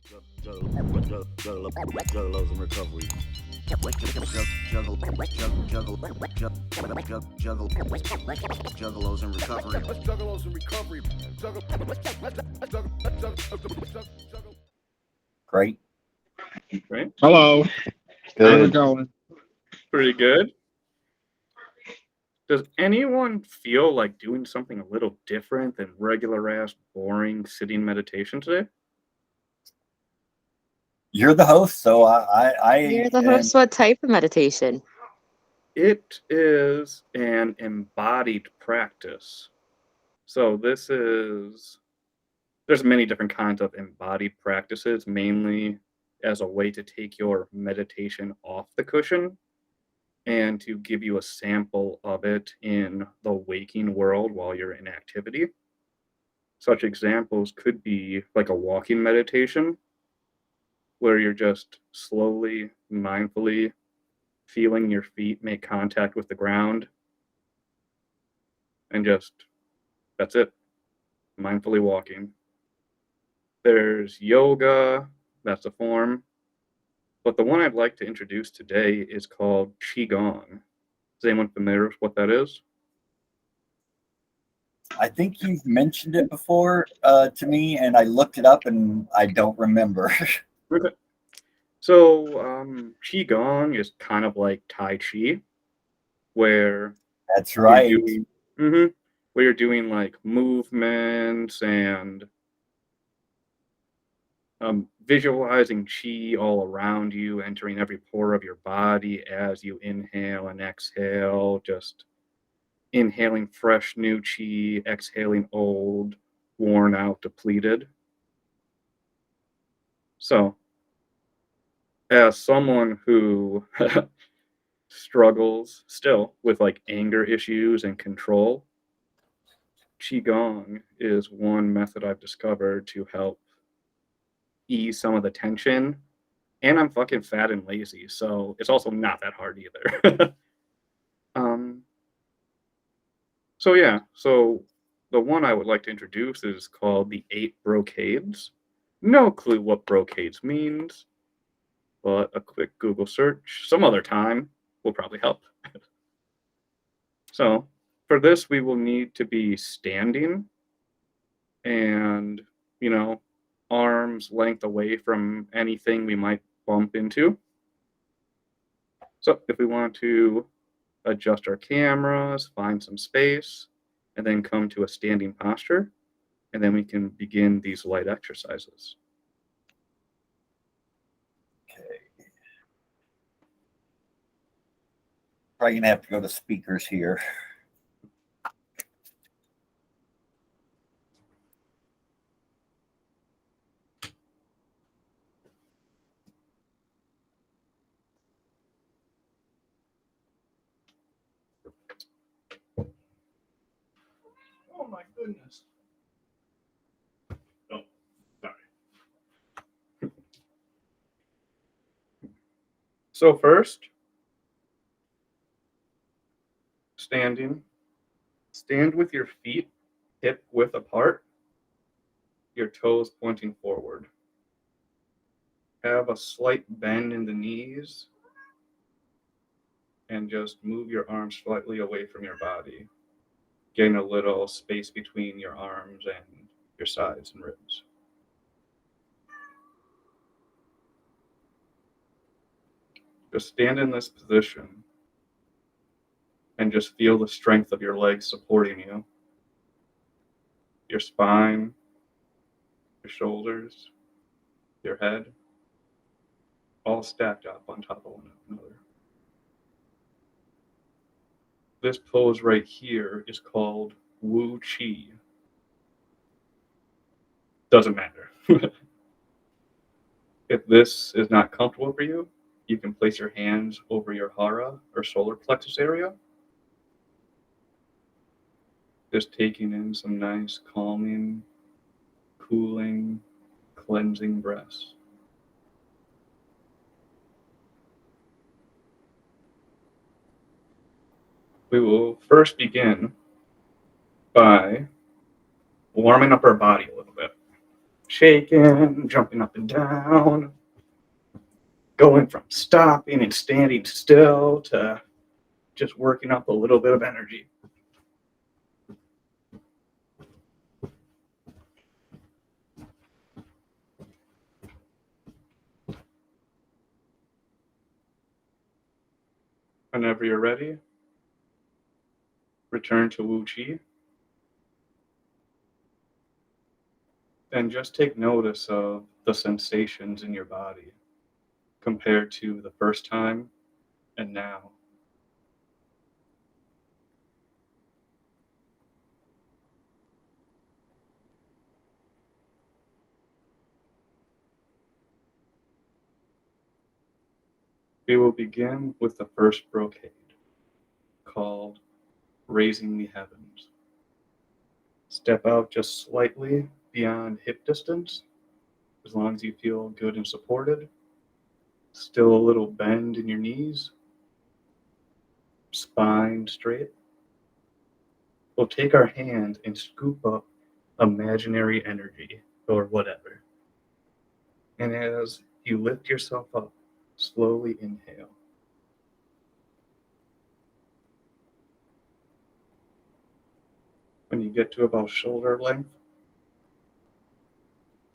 Juggalos in recovery. Juggalos in recovery. Juggalos in recovery. Great. Right? Hello. How's it Good. going? Pretty good. Does anyone feel like doing something a little different than regular ass boring sitting meditation today? You're the host, so I You're the am. host. What type of meditation? It is an embodied practice. So there's many different kinds of embodied practices, mainly as a way to take your meditation off the cushion and to give you a sample of it in the waking world while you're in activity. Such examples could be like a walking meditation, where you're just slowly, mindfully feeling your feet make contact with the ground and just that's it, mindfully walking. There's yoga, that's a form, but the one I'd like to introduce today is called Qigong. Is anyone familiar with what that is? I think you've mentioned it before to me, and I looked it up, and I don't remember. Okay. So, Qigong is kind of like Tai Chi, where That's you're right. doing, where you're doing like movements and visualizing chi all around you, entering every pore of your body as you inhale and exhale, just inhaling fresh new chi, exhaling old, worn out, depleted. So, as someone who struggles still with like anger issues and control, Qigong is one method I've discovered to help ease some of the tension. And I'm fucking fat and lazy, so it's also not that hard either. um, so yeah, so the one I would like to introduce is called the Eight Brocades. No clue what brocades means, but a quick Google search some other time will probably help. So for this, we will need to be standing and, you know, arms length away from anything we might bump into. So if we want to adjust our cameras, find some space, and then come to a standing posture, and then we can begin these light exercises. Okay. Probably gonna have to go to speakers here. Oh my goodness. Oh, sorry. So first, standing. Stand with your feet hip width apart, your toes pointing forward. Have a slight bend in the knees and just move your arms slightly away from your body, getting a little space between your arms and your sides and ribs. Just stand in this position and just feel the strength of your legs supporting you, your spine, your shoulders, your head, all stacked up on top of one another. This pose right here is called Wu Chi. Doesn't matter. If this is not comfortable for you, you can place your hands over your hara or solar plexus area, just taking in some nice calming, cooling, cleansing breaths. We will first begin by warming up our body a little bit. shaking, jumping up and down, going from stopping and standing still to just working up a little bit of energy. Whenever you're ready, return to Wu Qi and just take notice of the sensations in your body compared to the first time and now. We will begin with the first brocade, called Raising the Heavens. Step out just slightly beyond hip distance, as long as you feel good and supported. Still a little bend in your knees, spine straight. We'll take our hand and scoop up imaginary energy or whatever. And as you lift yourself up, slowly inhale. When you get to about shoulder length,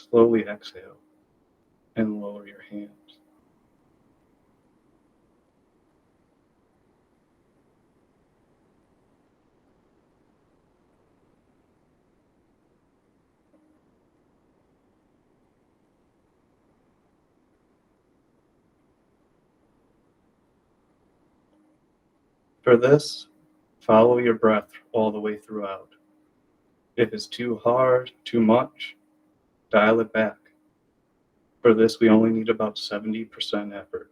slowly exhale and lower your hands. For this, follow your breath all the way throughout. If it's too hard, too much, dial it back. For this, we only need about 70% effort.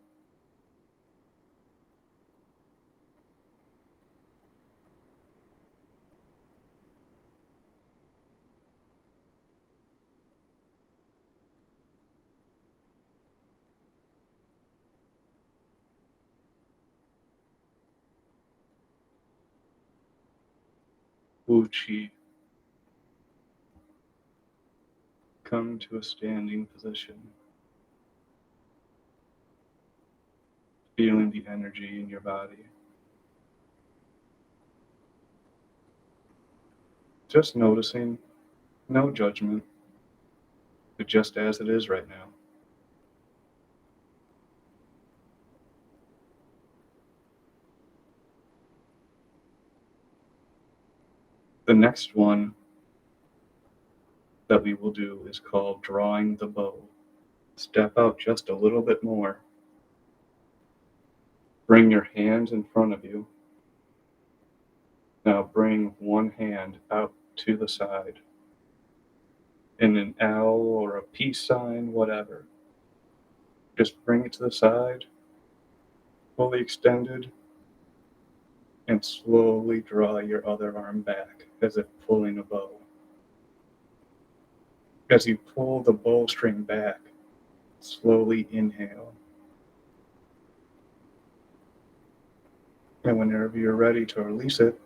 Wu Qi. Come to a standing position. Feeling the energy in your body. Just noticing, no judgment, but just as it is right now. The next one that we will do is called drawing the bow. Step out just a little bit more. Bring your hands in front of you. Now bring one hand out to the side in an L or a peace sign, whatever. Just bring it to the side, fully extended, and slowly draw your other arm back as if pulling a bow. As you pull the bowstring back, slowly inhale. And whenever you're ready to release it,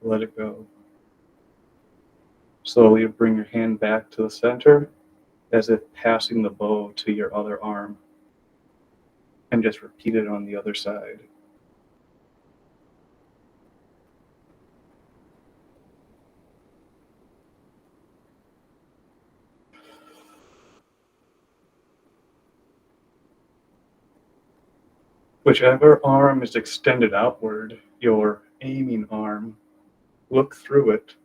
let it go. Slowly bring your hand back to the center as if passing the bow to your other arm. And just repeat it on the other side. Whichever arm is extended outward, your aiming arm, look through it.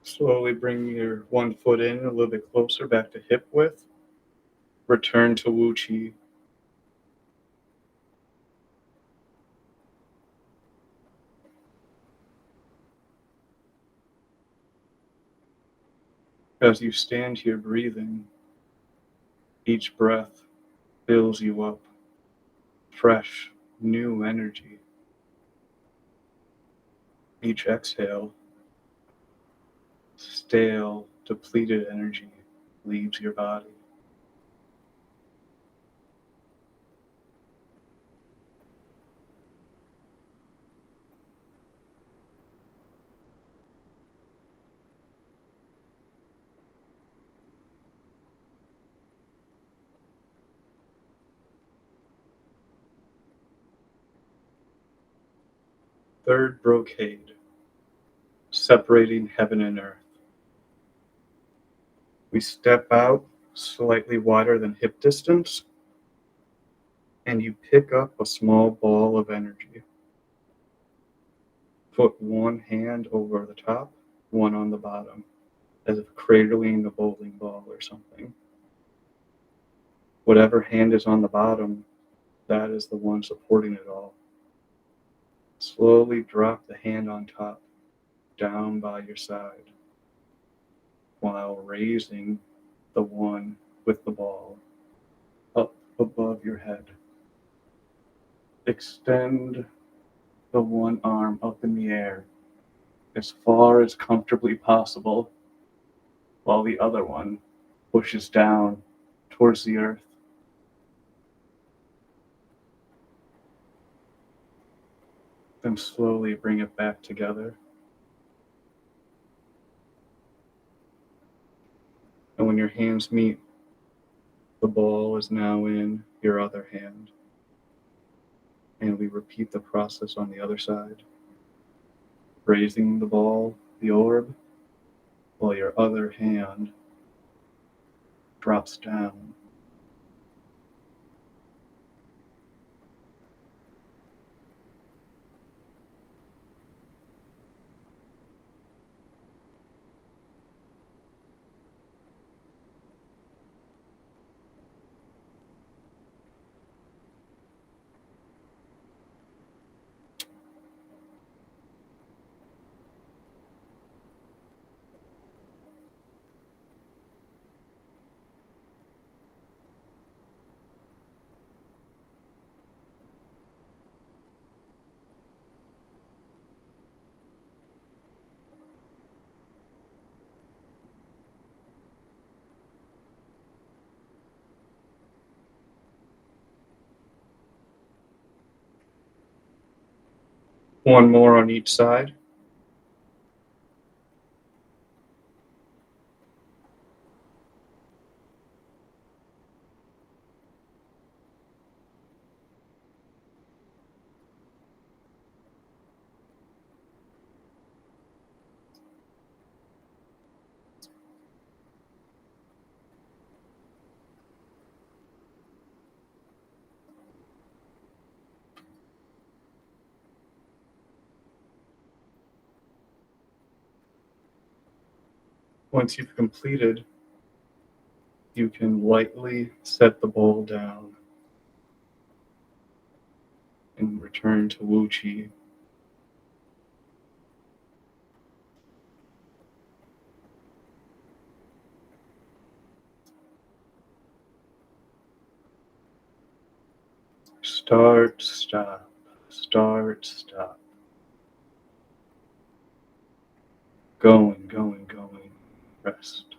Slowly bring your one foot in a little bit closer back to hip width. Return to Wu Qi. As you stand here breathing, each breath fills you up. Fresh, new energy. Each exhale, stale, depleted energy leaves your body. Third brocade, separating heaven and earth. We step out slightly wider than hip distance, and you pick up a small ball of energy. Put one hand over the top, one on the bottom, as if cradling a bowling ball or something. Whatever hand is on the bottom, that is the one supporting it all. Slowly drop the hand on top, down by your side, while raising the one with the ball up above your head. Extend the one arm up in the air as far as comfortably possible, while the other one pushes down towards the earth. Then slowly bring it back together. And when your hands meet, the ball is now in your other hand. And we repeat the process on the other side, raising the ball, the orb, while your other hand drops down. One more on each side. Once you've completed, you can lightly set the bowl down and return to Wu Qi. Start, stop, start, stop. Going, going, going. Rest.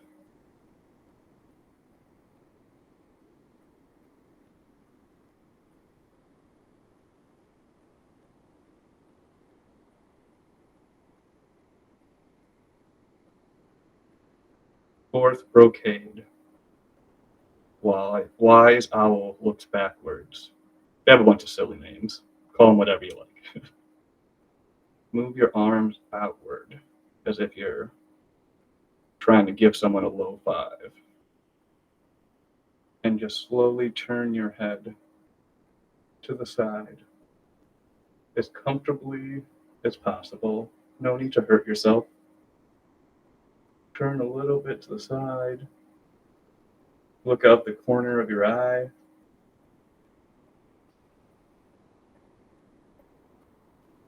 Fourth brocade. Wise owl looks backwards. They have a bunch of silly names. Call them whatever you like. Move your arms outward as if you're trying to give someone a low five. And just slowly turn your head to the side as comfortably as possible. No need to hurt yourself. Turn a little bit to the side. Look out the corner of your eye.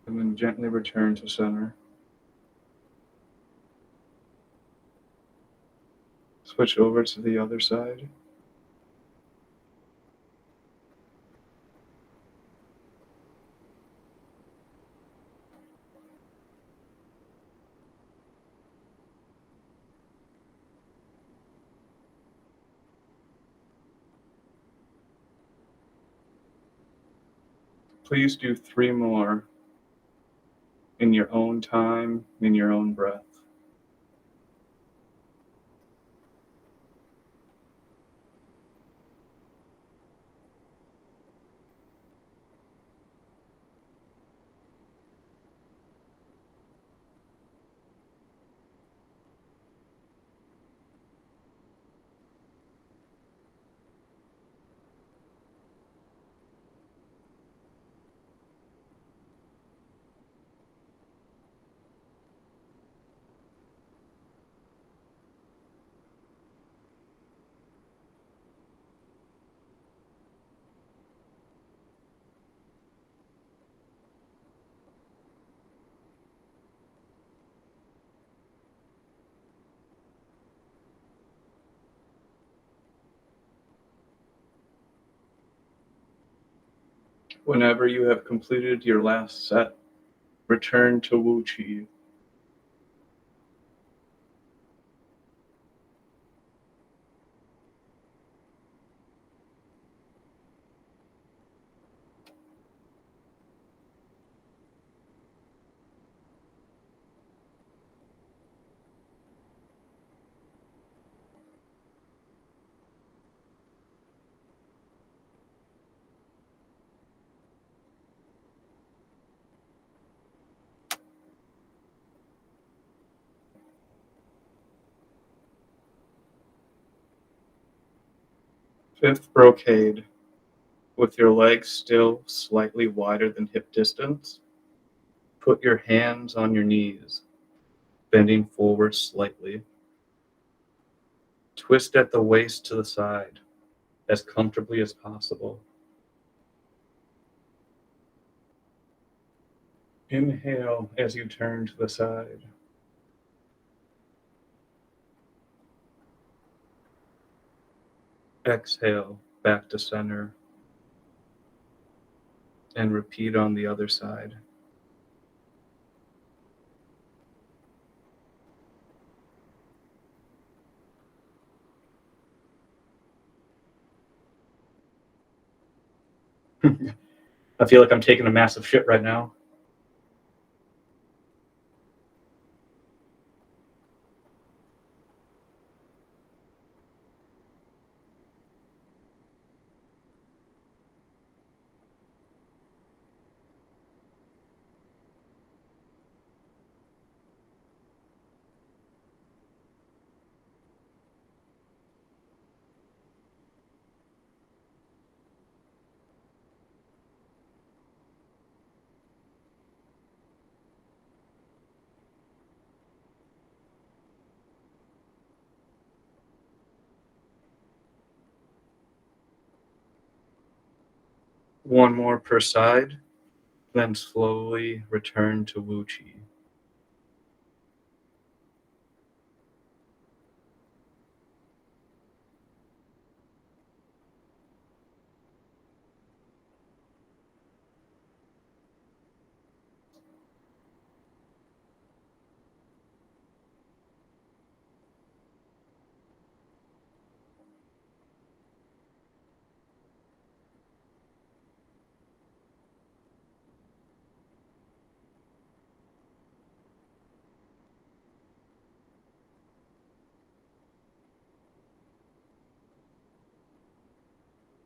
And then gently return to center. Switch over to the other side. Please do 3 more in your own time, in your own breath. Whenever you have completed your last set, return to Wu Qi. Fifth brocade. With your legs still slightly wider than hip distance, put your hands on your knees, bending forward slightly. Twist at the waist to the side, as comfortably as possible. Inhale as you turn to the side. Exhale back to center. And repeat on the other side. I feel like I'm taking a massive shit right now. One more per side, then slowly return to Wu Qi.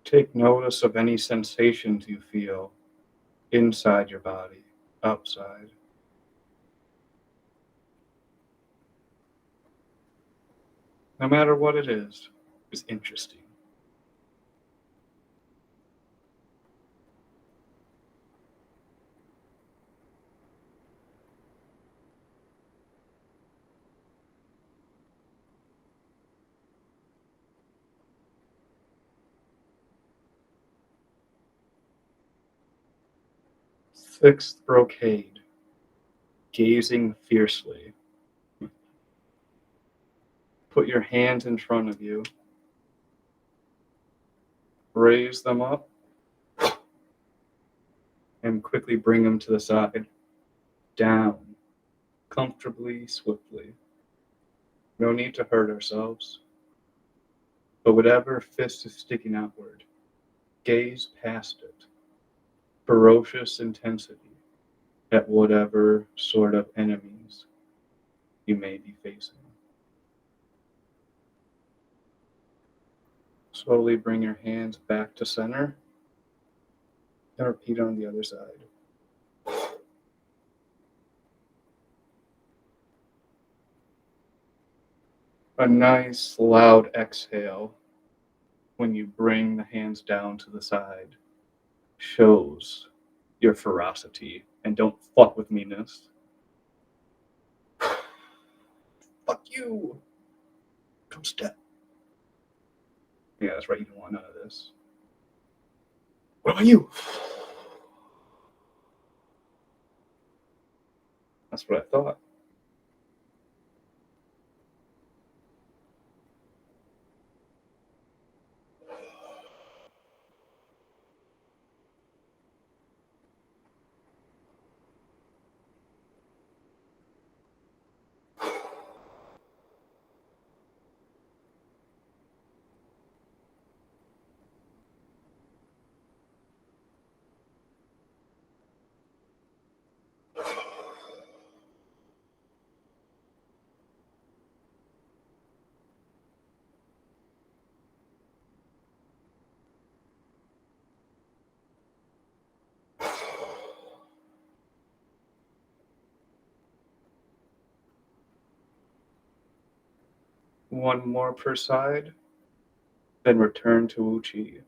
Take notice of any sensations you feel inside your body, outside. No matter what it is interesting. Sixth brocade. Gazing fiercely. Put your hands in front of you. Raise them up. And quickly bring them to the side. Down. Comfortably, swiftly. No need to hurt ourselves. But whatever fist is sticking outward, gaze past it. Ferocious intensity at whatever sort of enemies you may be facing. Slowly bring your hands back to center and repeat on the other side. A nice loud exhale when you bring the hands down to the side shows your ferocity and don't fuck with meanness. Fuck you. Come step. Yeah, that's right. You don't want none of this. What about you? That's what I thought. One more per side, then return to Uchi.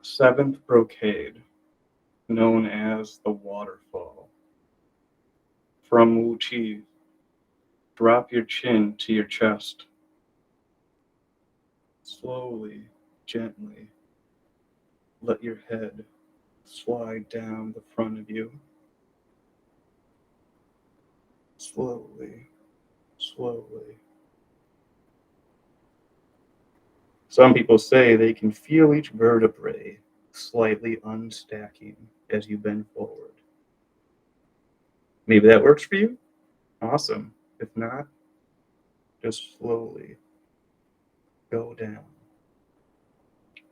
Seventh brocade, known as the waterfall. From Wuchi, drop your chin to your chest. Slowly, gently, let your head slide down the front of you. Slowly, slowly. Some people say they can feel each vertebrae slightly unstacking as you bend forward. Maybe that works for you? Awesome. If not, just slowly go down.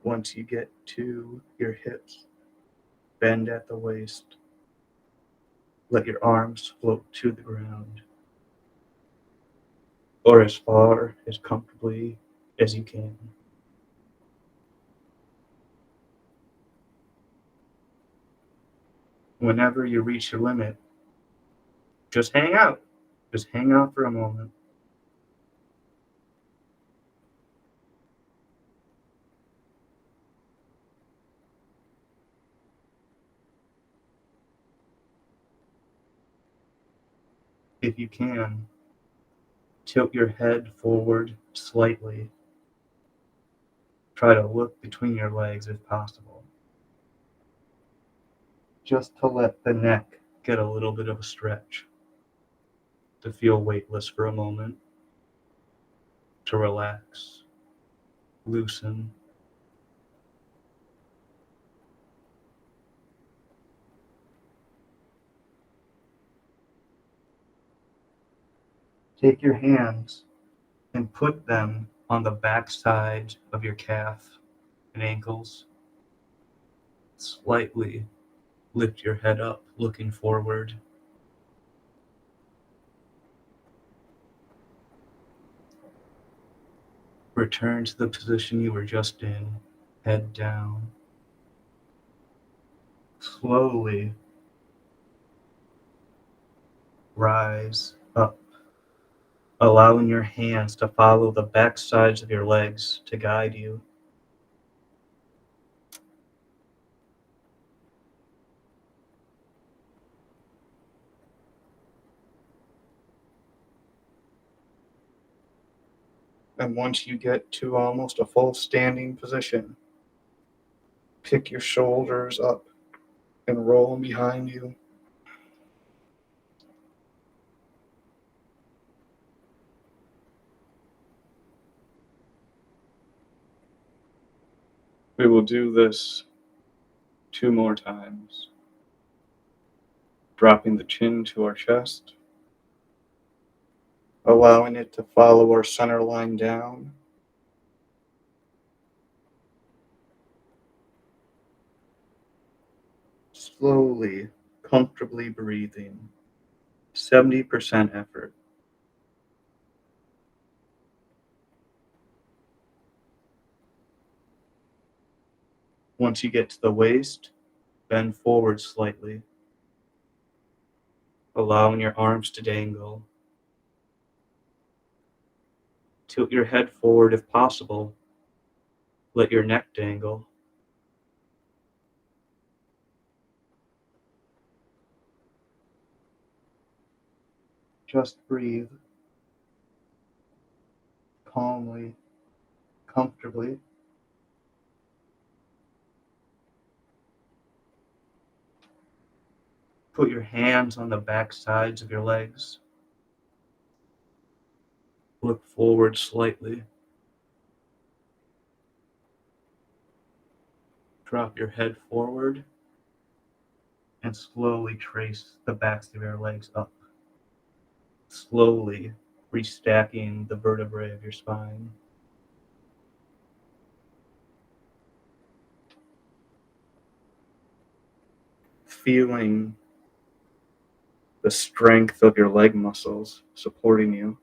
Once you get to your hips, bend at the waist. Let your arms float to the ground, or as far as comfortably as you can. Whenever you reach your limit, just hang out. Just hang out for a moment. If you can, tilt your head forward slightly. Try to look between your legs if possible. Just to let the neck get a little bit of a stretch. To feel weightless for a moment. To relax. Loosen. Take your hands and put them on the back side of your calf and ankles, Slightly lift your head up, looking forward. Return to the position you were just in, head down. Slowly rise up, allowing your hands to follow the back sides of your legs to guide you. And once you get to almost a full standing position, pick your shoulders up and roll them behind you. We will do this 2 more times, dropping the chin to our chest, allowing it to follow our center line down. Slowly, comfortably breathing, 70% effort. Once you get to the waist, bend forward slightly, allowing your arms to dangle. Tilt your head forward if possible. Let your neck dangle. Just breathe calmly, comfortably. Put your hands on the back sides of your legs. Look forward slightly. Drop your head forward and slowly trace the backs of your legs up. Slowly restacking the vertebrae of your spine. Feeling the strength of your leg muscles supporting you.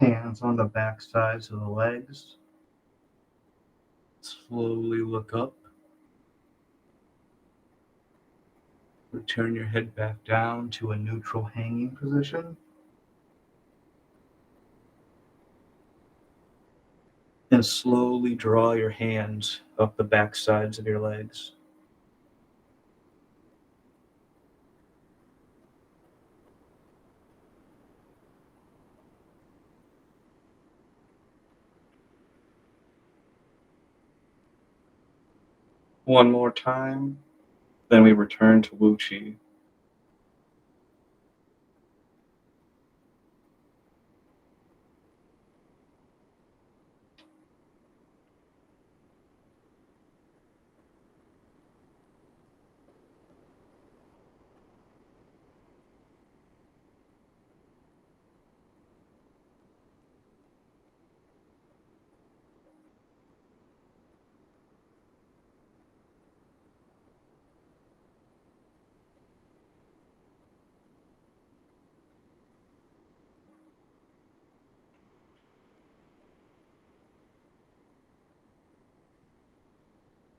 Hands on the back sides of the legs. Slowly look up. Return your head back down to a neutral hanging position. And slowly draw your hands up the back sides of your legs. One more time, then we return to Wu Chi.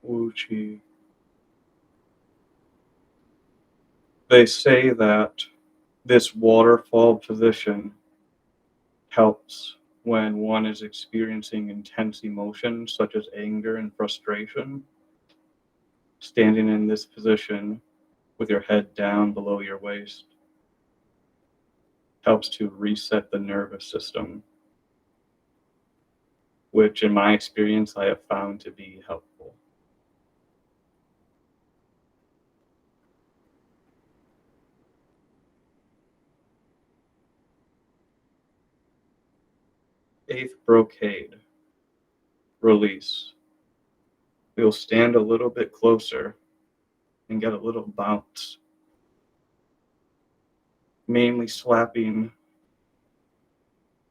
Wu Chi. They say that this waterfall position helps when one is experiencing intense emotions such as anger and frustration. Standing in this position with your head down below your waist helps to reset the nervous system, which in my experience I have found to be helpful. 8th brocade. Release. We'll stand a little bit closer and get a little bounce, mainly slapping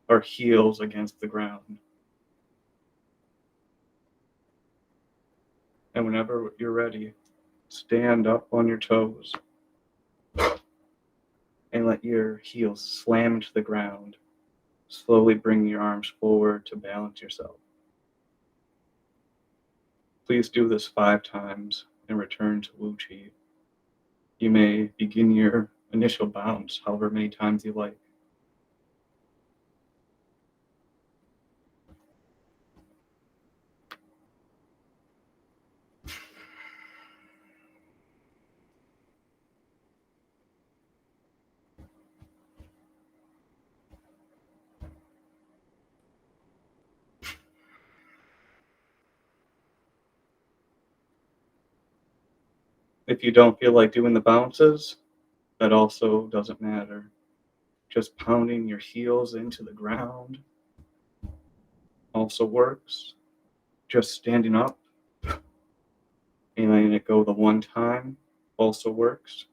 our heels against the ground. And whenever you're ready, stand up on your toes and let your heels slam into the ground. Slowly bring your arms forward to balance yourself. Please do this 5 times and return to Wu Chi. You may begin your initial bounce however many times you like. If you don't feel like doing the bounces, that also doesn't matter. Just pounding your heels into the ground also works. Just standing up and letting it go the one time also works.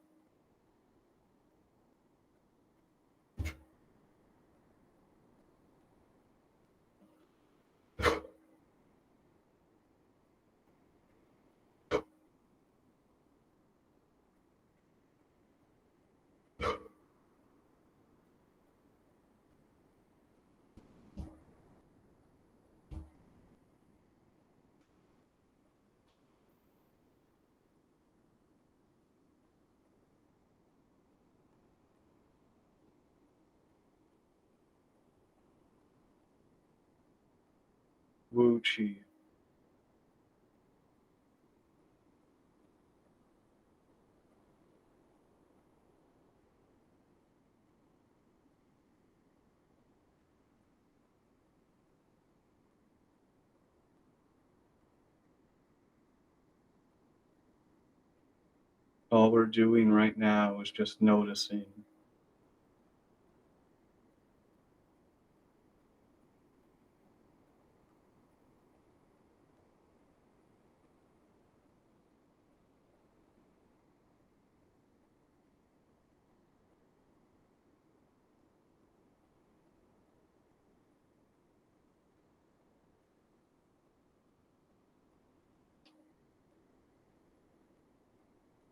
Wu Chi. All we're doing right now is just noticing.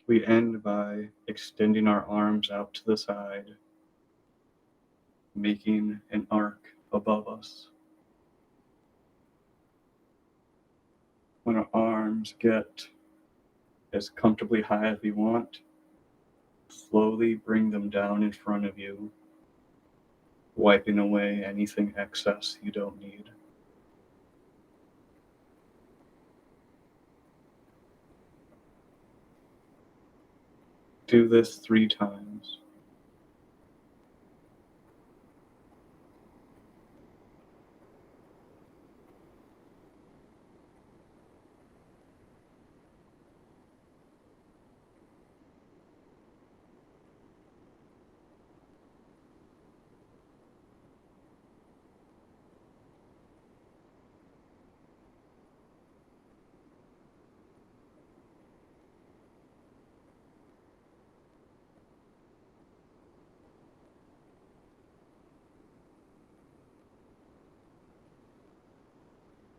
We end by extending our arms out to the side, making an arc above us. When our arms get as comfortably high as we want, slowly bring them down in front of you, wiping away anything excess you don't need. Do this 3 times.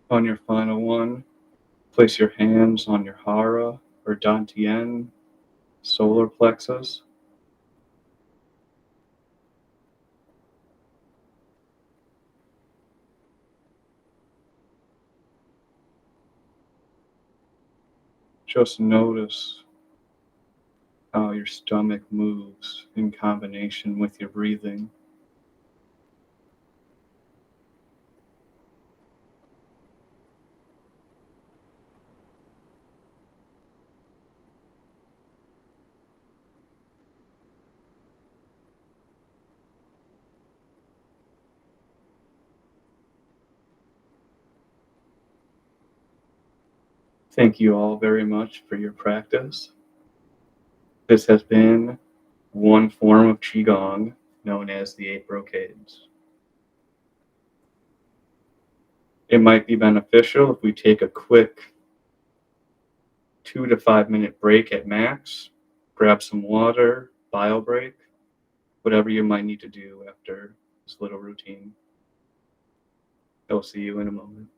On your final one, place your hands on your hara or dantian, solar plexus. Just notice how your stomach moves in combination with your breathing. Thank you all very much for your practice. This has been one form of Qigong known as the 8 brocades. it might be beneficial if we take a quick 2 to 5 minute break at max, grab some water, bio break, whatever you might need to do after this little routine. I'll see you in a moment.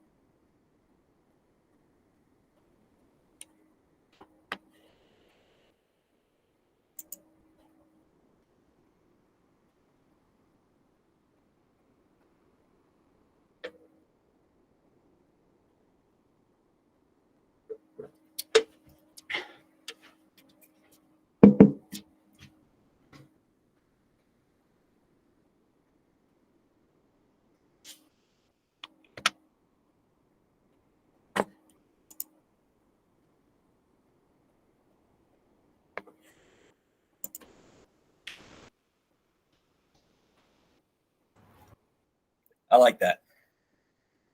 I like that.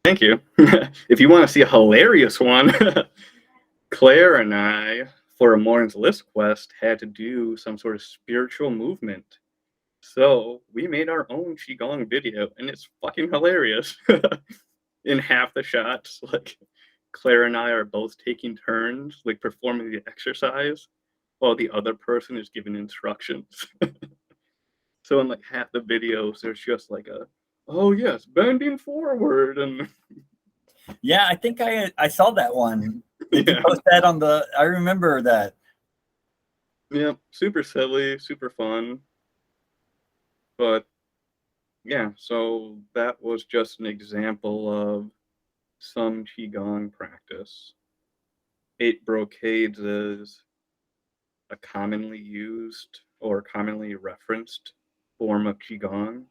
Thank you. If you want to see a hilarious one, Claire and I, for a morning's list quest, had to do some sort of spiritual movement. So we made our own Qigong video, and it's fucking hilarious. In half the shots, like Claire and I are both taking turns, like performing the exercise, while the other person is giving instructions. So in like half the videos, there's just like a, oh yes, bending forward, and Yeah, I think I saw that one. Did you yeah, post that on the? I remember that. yeah, super silly, super fun. But yeah, so that was just an example of some Qigong practice. 8 brocades is a commonly used or commonly referenced form of Qigong.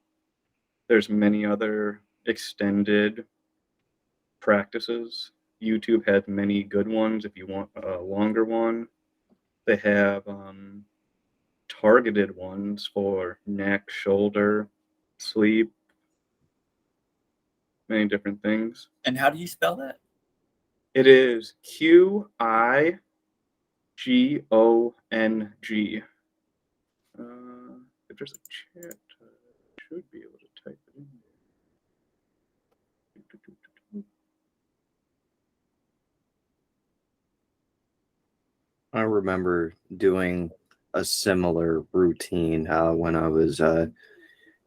There's many other extended practices. YouTube had many good ones if you want a longer one. They have targeted ones for neck, shoulder, sleep, many different things. And how do you spell that? It is Qigong. If there's a chat, I should be able to type it in. I remember doing a similar routine when I was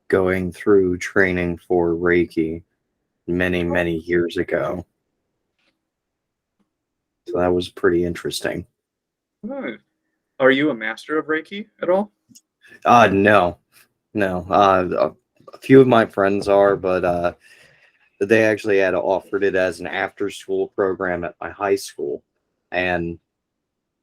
going through training for Reiki many years ago. So that was pretty interesting. Nice. Are you a master of Reiki at all? No. A few of my friends are, but they actually had offered it as an after-school program at my high school, and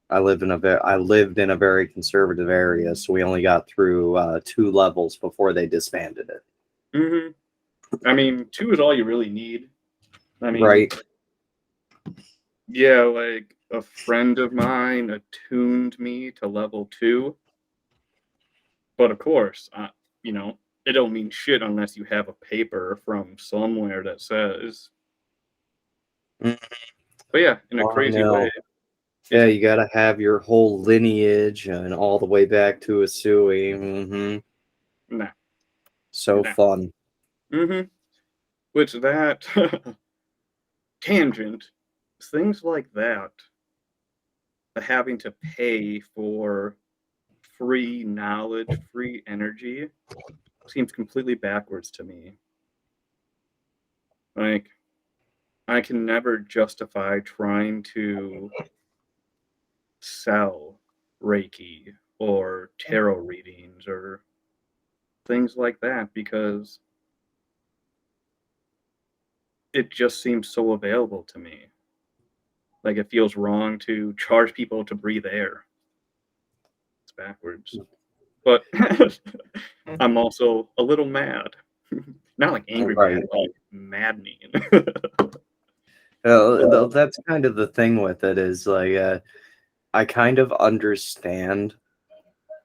I lived in a very conservative area, so we only got through 2 levels before they disbanded it. Mm-hmm. I mean, 2 is all you really need. I mean, Right. yeah, like a friend of mine attuned me to level 2, but of course, it don't mean shit unless you have a paper from somewhere that says. Mhm. But yeah, in a Oh, I crazy know. way. Yeah, you gotta have your whole lineage and all the way back to Asui. Nah. So Nah. fun. Mm-hmm. Which that tangent, things like that, having to pay for free knowledge, free energy, seems completely backwards to me. Like, I can never justify trying to sell Reiki or tarot readings or things like that because it just seems so available to me. Like, it feels wrong to charge people to breathe air. It's backwards. But I'm also a little mad. Not like angry Right. mad, like maddening. That's kind of the thing with it is like I kind of understand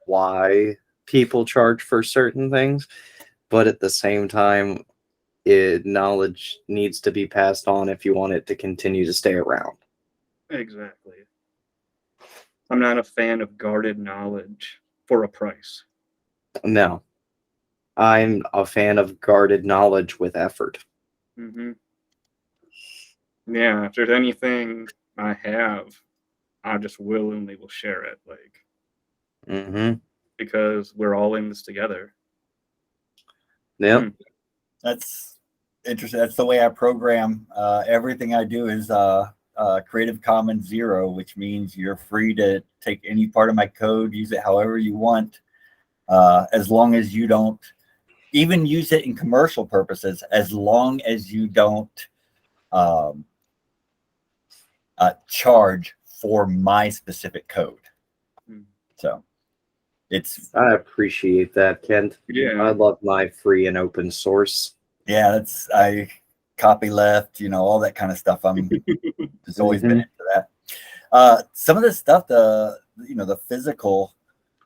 why people charge for certain things, but at the same time, knowledge needs to be passed on if you want it to continue to stay around. Exactly. I'm not a fan of guarded knowledge for a price. No, I'm a fan of guarded knowledge with effort. Mm-hmm. Yeah, if there's anything I have, I just willingly will share it, like, Mm-hmm. because we're all in this together. Yep. Hmm. That's interesting. That's the way I program. Everything I do is Creative Commons Zero, which means you're free to take any part of my code, use it however you want, as long as you don't even use it in commercial purposes, as long as you don't um, charge for my specific code. Hmm. So it's I appreciate that, Kent. I Yeah. love my free and open source. yeah, that's I copy left, all that kind of stuff. I'm just always been Mm-hmm. into that. Some of the stuff, the physical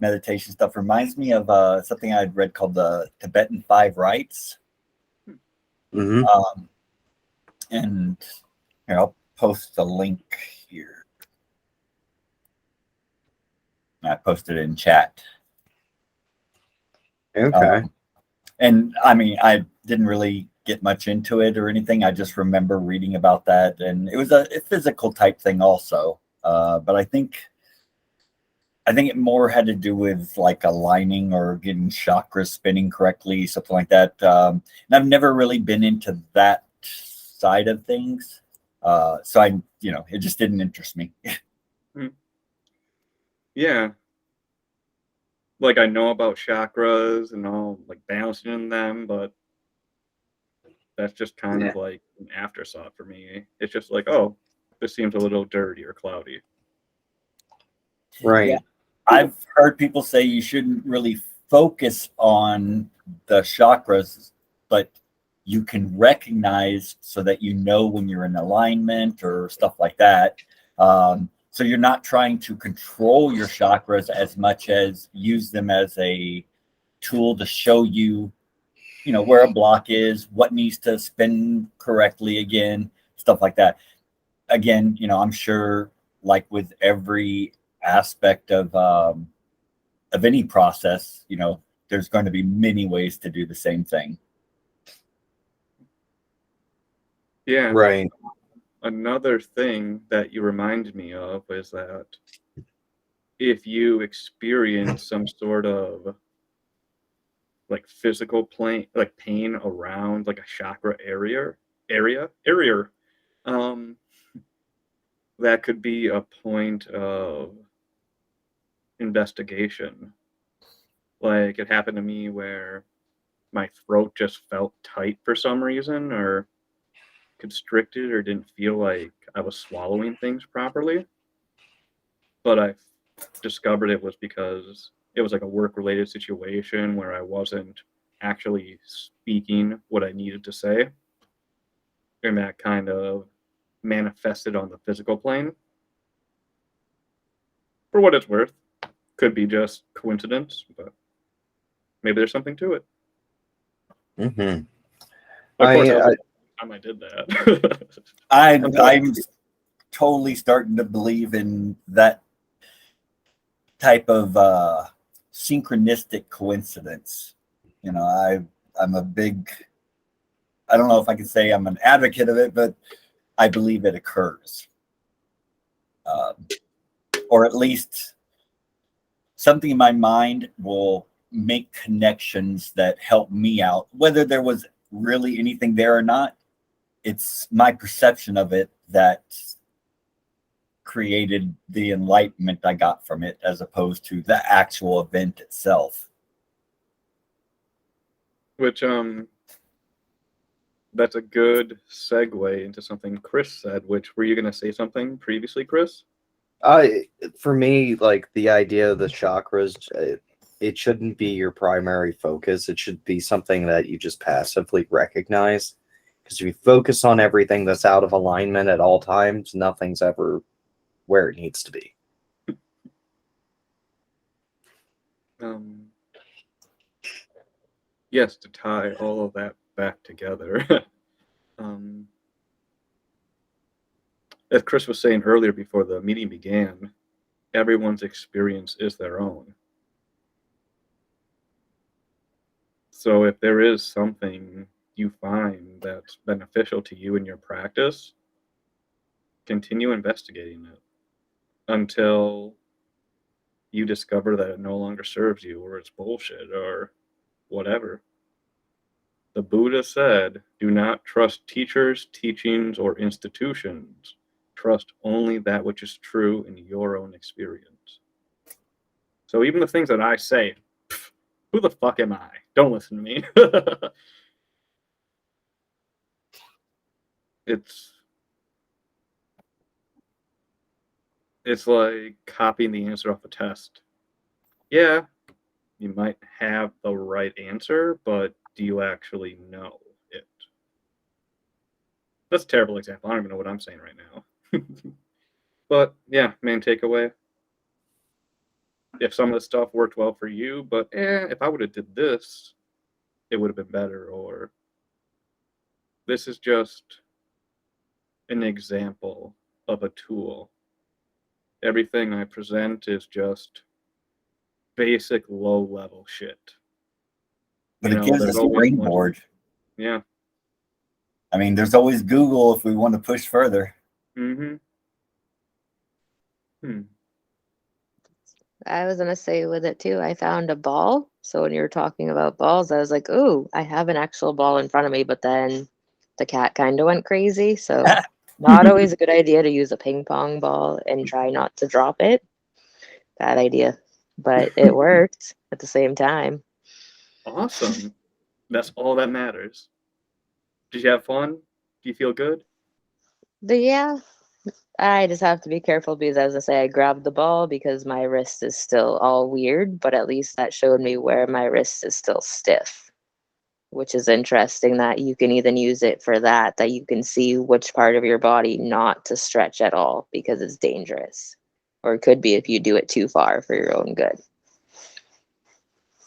meditation stuff reminds me of something I'd read called the Tibetan Five Rites. Mm-hmm. Um, and here, I'll post the link here. I posted it in chat. Okay. And I mean, I didn't really get much into it or anything. I just remember reading about that, and it was a physical type thing also. But I think it more had to do with like aligning or getting chakras spinning correctly, something like that. And I've never really been into that side of things. So it just didn't interest me. Hmm. Yeah. Like, I know about chakras and all, like, balancing in them, but that's just kind Yeah. of like an afterthought for me. It's just like, oh, this seems a little dirty or cloudy. Yeah, Right. I've heard people say you shouldn't really focus on the chakras, but you can recognize so that you know when you're in alignment or stuff like that. So you're not trying to control your chakras as much as use them as a tool to show you, where a block is, what needs to spin correctly again, stuff like that. Again, I'm sure, like with every aspect of any process, there's going to be many ways to do the same thing. Yeah. Right. Another thing that you reminded me of is that if you experience some sort of like physical pain around like a chakra area, um, that could be a point of investigation. Like, it happened to me where my throat just felt tight for some reason, or constricted, or didn't feel like I was swallowing things properly. But I discovered it was because it was like a work related situation where I wasn't actually speaking what I needed to say. And that kind of manifested on the physical plane. For what it's worth, could be just coincidence, but maybe there's something to it. Mm-hmm. Of course, that was I the time I did that. I'm totally starting to believe in that type of synchronistic coincidence. I'm a big, I don't know if I can say I'm an advocate of it, but I believe it occurs. Or at least something in my mind will make connections that help me out, whether there was really anything there or not. It's my perception of it that created the enlightenment I got from it, as opposed to the actual event itself. Which that's a good segue into something Chris said. Which, were you going to say something previously, Chris? I for me, like the idea of the chakras, it shouldn't be your primary focus. It should be something that you just passively recognize. Because if you focus on everything that's out of alignment at all times, nothing's ever where it needs to be. Um, yes, to tie all of that back together. um, as Chris was saying earlier before the meeting began, everyone's experience is their own. So if there is something you find that's beneficial to you in your practice, continue investigating it until you discover that it no longer serves you or it's bullshit or whatever. The Buddha said, do not trust teachers, teachings, or institutions. Trust only that which is true in your own experience. So even the things that I say, who the fuck am I? Don't listen to me. It's like copying the answer off a test. Yeah, you might have the right answer, but do you actually know it? That's a terrible example. I don't even know what I'm saying right now. But yeah, main takeaway. If some of the stuff worked well for you, but if I would have did this, it would have been better. Or this is just an example of a tool. Everything I present is just basic low-level shit. But it gives us there's a always springboard. Yeah. I mean, there's always Google if we want to push further. Mm-hmm. I was gonna say with it too, I found a ball. So when you were talking about balls, I was like, "Ooh, I have an actual ball in front of me." But then the cat kind of went crazy. So not always a good idea to use a ping pong ball and try not to drop it. Bad idea, but it worked at the same time. Awesome. That's all that matters. Did you have fun? Do you feel good? But yeah, I just have to be careful because, as I say, I grabbed the ball because my wrist is still all weird, but at least that showed me where my wrist is still stiff, which is interesting that you can even use it for that you can see which part of your body not to stretch at all because it's dangerous. Or it could be if you do it too far for your own good.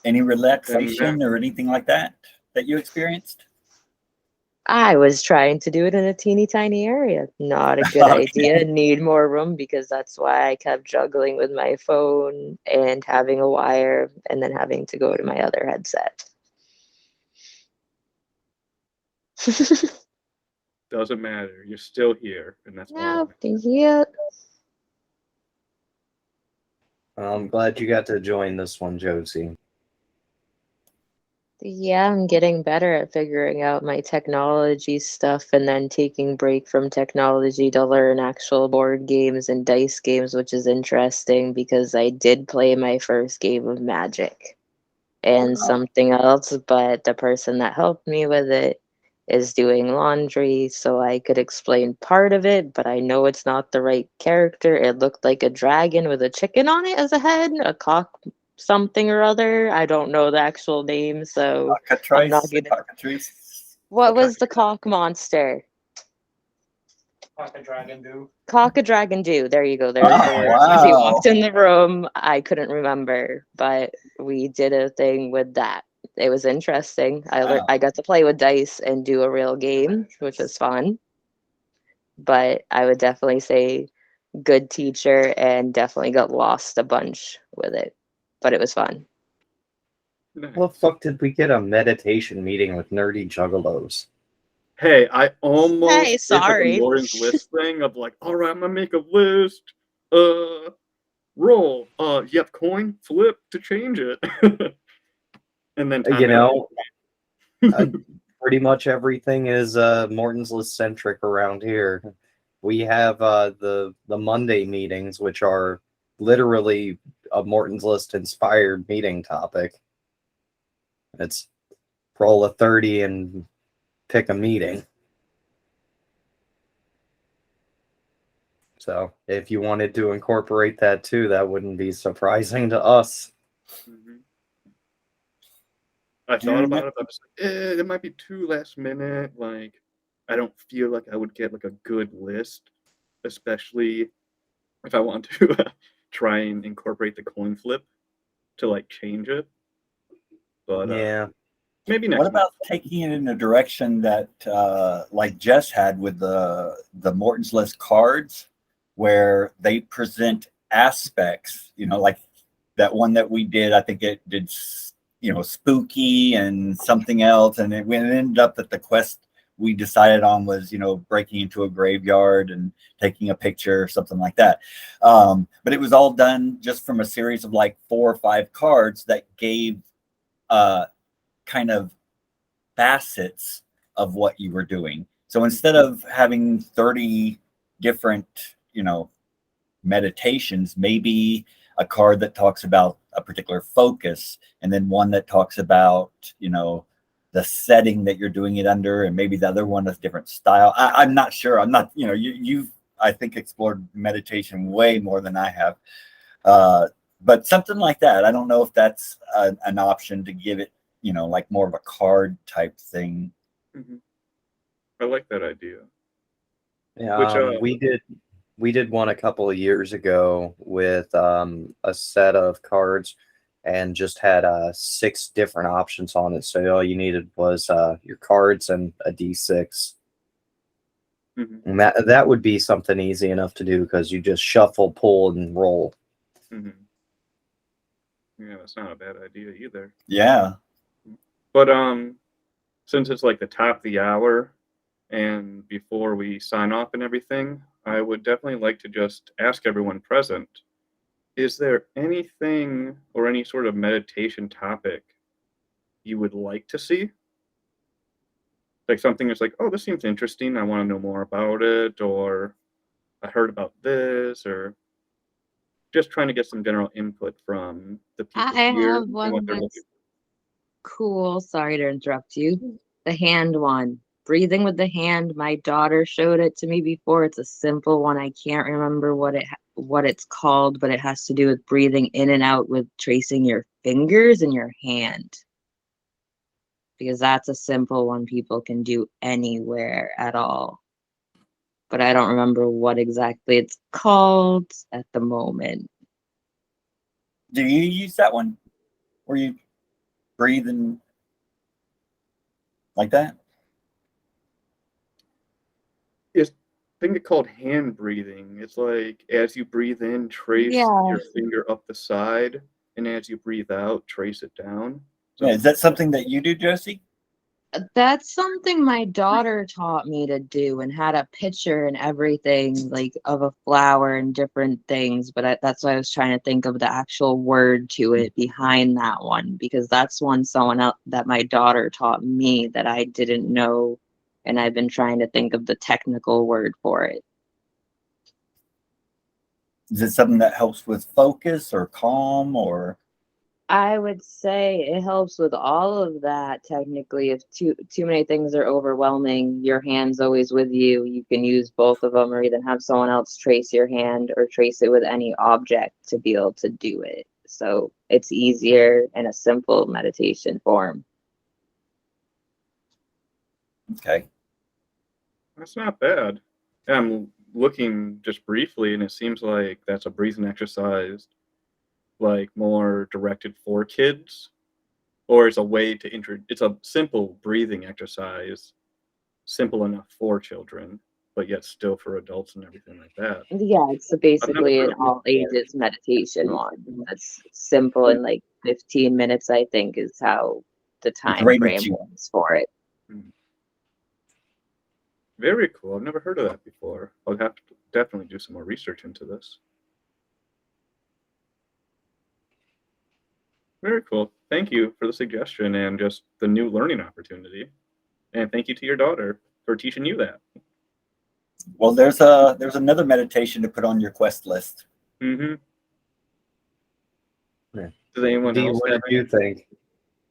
Any relaxation or anything like that you experienced? I was trying to do it in a teeny tiny area. Not a good Okay. idea. Need more room because that's why I kept juggling with my phone and having a wire and then having to go to my other headset. Doesn't matter. You're still here, and that's all. No, yeah. I'm glad you got to join this one, Josie. Yeah, I'm getting better at figuring out my technology stuff and then taking break from technology to learn actual board games and dice games, which is interesting because I did play my first game of Magic and something else, but the person that helped me with it is doing laundry, so I could explain part of it, but I know it's not the right character. It looked like a dragon with a chicken on it as a head, a cock something or other. I don't know the actual name, so I'm not gonna. What was the cock monster? Cock a dragon do. There you go. There's the word. As he walked in the room, I couldn't remember, but we did a thing with that. It was interesting. I got to play with dice and do a real game, which was fun. But I would definitely say good teacher and definitely got lost a bunch with it. But it was fun. Well, fuck did we get a meditation meeting with nerdy juggalos? Hey, I almost Hey, did sorry. like a Morton's list thing of like, all right, I'm gonna make a list. Roll. You have coin, flip to change it. And then Pretty much everything is Morton's List centric around here. We have the Monday meetings, which are literally a Morton's List inspired meeting topic. It's roll a 30 and pick a meeting. So if you wanted to incorporate that too, that wouldn't be surprising to us. Mm-hmm. I thought about it, but I was like, it might be too last minute. Like, I don't feel like I would get like a good list, especially if I want to try and incorporate the coin flip to like change it. But yeah, maybe next. What about taking it in a direction that like Jess had with the Morton's List cards, where they present aspects, like that one that we did, I think it did, spooky and something else. And it ended up that the quest we decided on was, breaking into a graveyard and taking a picture or something like that. But it was all done just from a series of like 4 or 5 cards that gave kind of facets of what you were doing. So instead of having 30 different, meditations, maybe a card that talks about a particular focus, and then one that talks about, the setting that you're doing it under, and maybe the other one is different style. I'm not sure. I'm not, you've, I think, explored meditation way more than I have. But something like that. I don't know if that's an option to give it, like more of a card type thing. Mm-hmm. I like that idea. Yeah, Which we did one a couple of years ago with a set of cards and just had 6 different options on it. So all you needed was your cards and a D6. Mm-hmm. And that would be something easy enough to do because you just shuffle, pull, and roll. Mm-hmm. Yeah, that's not a bad idea either. Yeah. But since it's like the top of the hour and before we sign off and everything, I would definitely like to just ask everyone present, is there anything or any sort of meditation topic you would like to see? Like something that's like, oh, this seems interesting, I want to know more about it, or I heard about this, or just trying to get some general input from the people I here have and one what they're looking that's cool. Sorry to interrupt you. The hand one. Breathing with the hand. My daughter showed it to me before. It's a simple one. I can't remember what it's called, but it has to do with breathing in and out with tracing your fingers in your hand. Because that's a simple one people can do anywhere at all. But I don't remember what exactly it's called at the moment. Do you use that one where you breathe and like that? Is I think it's called hand breathing. It's like as you breathe in, trace Yeah. your finger up the side, and as you breathe out, trace it down. Yeah, is that something that you do, Josie? That's something my daughter taught me to do and had a picture and everything, like of a flower and different things. But that's why I was trying to think of the actual word to it behind that one, because that's one someone else that my daughter taught me that I didn't know. And I've been trying to think of the technical word for it. Is it something that helps with focus or calm or? I would say it helps with all of that technically. If too many things are overwhelming, your hand's always with you. You can use both of them or even have someone else trace your hand or trace it with any object to be able to do it. So it's easier in a simple meditation form. Okay. That's not bad. I'm looking just briefly, and it seems like that's a breathing exercise, like more directed for kids, or it's a way to it's a simple breathing exercise, simple enough for children, but yet still for adults and everything like that. Yeah, it's I've never basically heard an of all it ages meditation one. That's simple in like 15 minutes, I think, is how the It's time rated frame to. was for it. before. Very cool. I've never heard of that before. I'll have to definitely do some more research into this. Very cool. Thank you for the suggestion and just the new learning opportunity. And thank you to your daughter for teaching you that. Well, there's another meditation to put on your quest list. Mm-hmm. Yeah. Does anyone Dean, else what have did you think?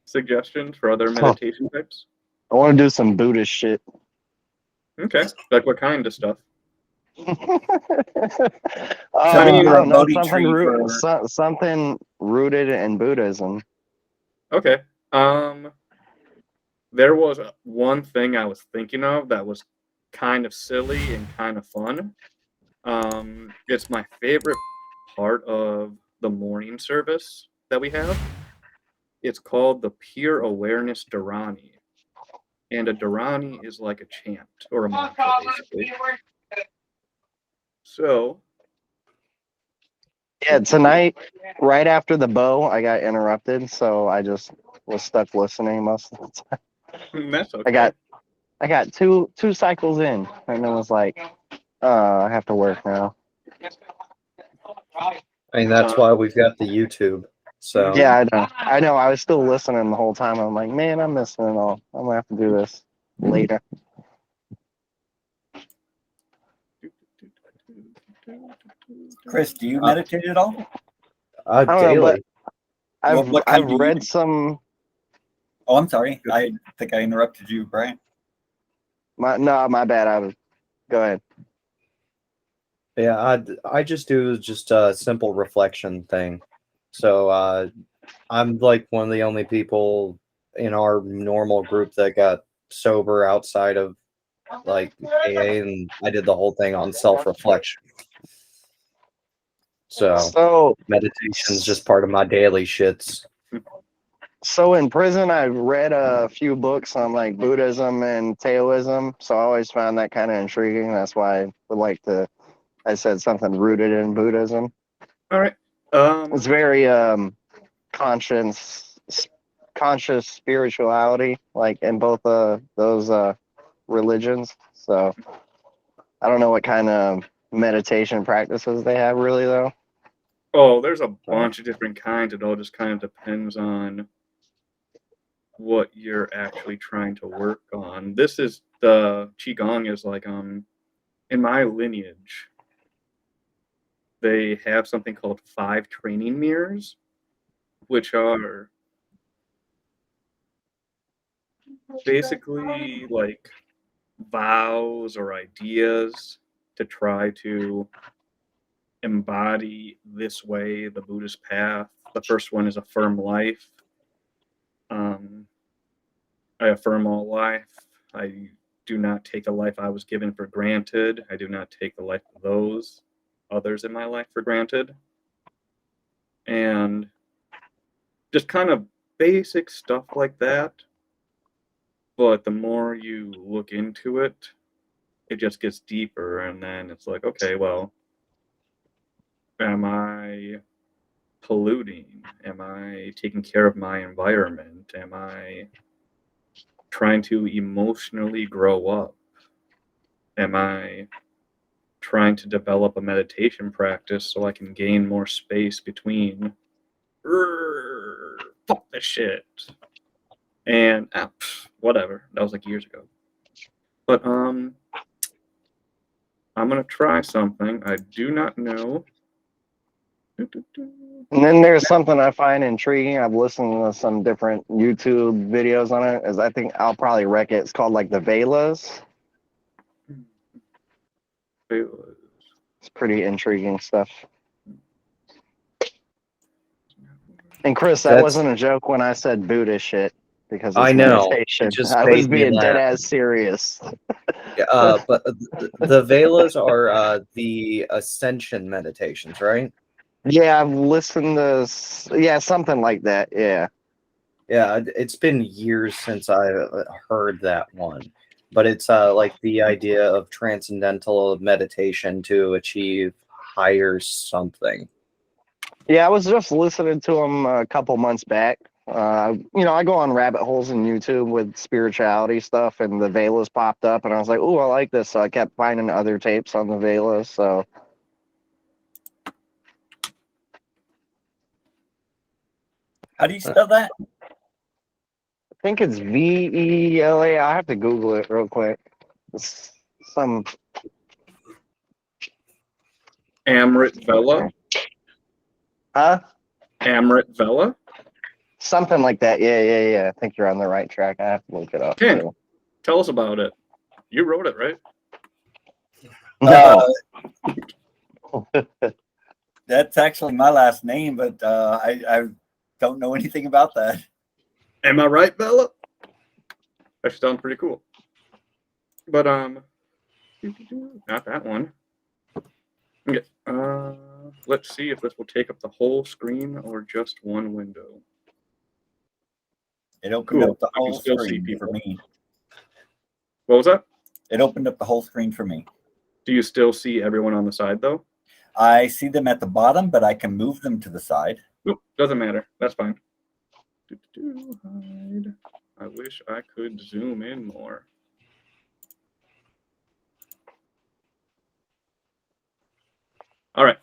suggestions for other meditation types? I want to do some Buddhist shit. Okay. Like what kind of stuff? Tell I me mean, I you're a don't know, Bodhi tree for. something rooted in Buddhism. Okay. There was one thing I was thinking of that was kind of silly and kind of fun. It's my favorite part of the morning service that we have. It's called the Pure Awareness Dharani. And a Dharani is like a chant or a mantra, basically. So, Yeah, tonight, right after the bow, I got interrupted, so I just was stuck listening most of the time. that's I got I got two cycles in, and then was like, I have to work now. I mean, that's why we've got the YouTube. So Yeah, I know. I was still listening the whole time. I'm like, man, I'm missing it all. I'm gonna have to do this later. Chris, do you meditate at all? I don't know, but daily. What kind I've do you read do? some. Oh, I'm sorry. I think I interrupted you, Brian. My bad. Go ahead. Yeah, I just do just a simple reflection thing. So I'm like one of the only people in our normal group that got sober outside of like AA, and I did the whole thing on self-reflection. So So meditation's just part of my daily shits. So in prison, I read a few books on like Buddhism and Taoism. So I always found that kind of intriguing. That's why I would like to. I said something rooted in Buddhism. All right. It's very conscious, conscious spirituality, like in both those religions. So I don't know what kind of meditation practices they have really though. Oh, there's a bunch of different kinds. It all just kind of depends on what you're actually trying to work on. This is the Qigong is like in my lineage, they have something called 5 training mirrors, which are basically like vows or ideas to try to embody this way, the Buddhist path. The first one is affirm life. I affirm all life. I do not take the life I was given for granted. I do not take the life of those others in my life for granted. And just kind of basic stuff like that. But the more you look into it, it just gets deeper. And then it's like, okay, well, am I polluting? Am I taking care of my environment? Am I trying to emotionally grow up? Am I trying to develop a meditation practice so I can gain more space between fuck this shit and whatever. That was like years ago. But I'm gonna try something. I do not know. And then there's something I find intriguing. I've listened to some different YouTube videos on it. As I think I'll probably wreck it. It's called like the Velas. It's pretty intriguing stuff. And Chris, that That's wasn't a joke when I said Buddha shit because it's I know. meditation. It just I was made me being dead laugh. ass serious. But the Velas are the ascension meditations, right? Yeah, I've listened to something like that. Yeah. Yeah, it's been years since I heard that one, but it's like the idea of transcendental meditation to achieve higher something. Yeah, I was just listening to him a couple months back. I go on rabbit holes in YouTube with spirituality stuff, and the Velas popped up, and I was like, "Ooh, I like this." So I kept finding other tapes on the Velas. So How do you spell that? I think it's Vela. I have to Google it real quick. It's some Amrit Vela? Amrit Vela? Something like that. Yeah. I think you're on the right track. I have to look it up. Ken, Too. tell us about it. You wrote it, right? No. That's actually my last name, but I don't know anything about that. Am I right, Bella? That sounds pretty cool. But not that one. Okay. Let's see if this will take up the whole screen or just one window. It opened Cool. up the I can whole still see screen people. for me. What was that? It opened up the whole screen for me. Do you still see everyone on the side though? I see them at the bottom, but I can move them to the side. Nope, doesn't matter. That's fine. Hide. I wish I could zoom in more. All right.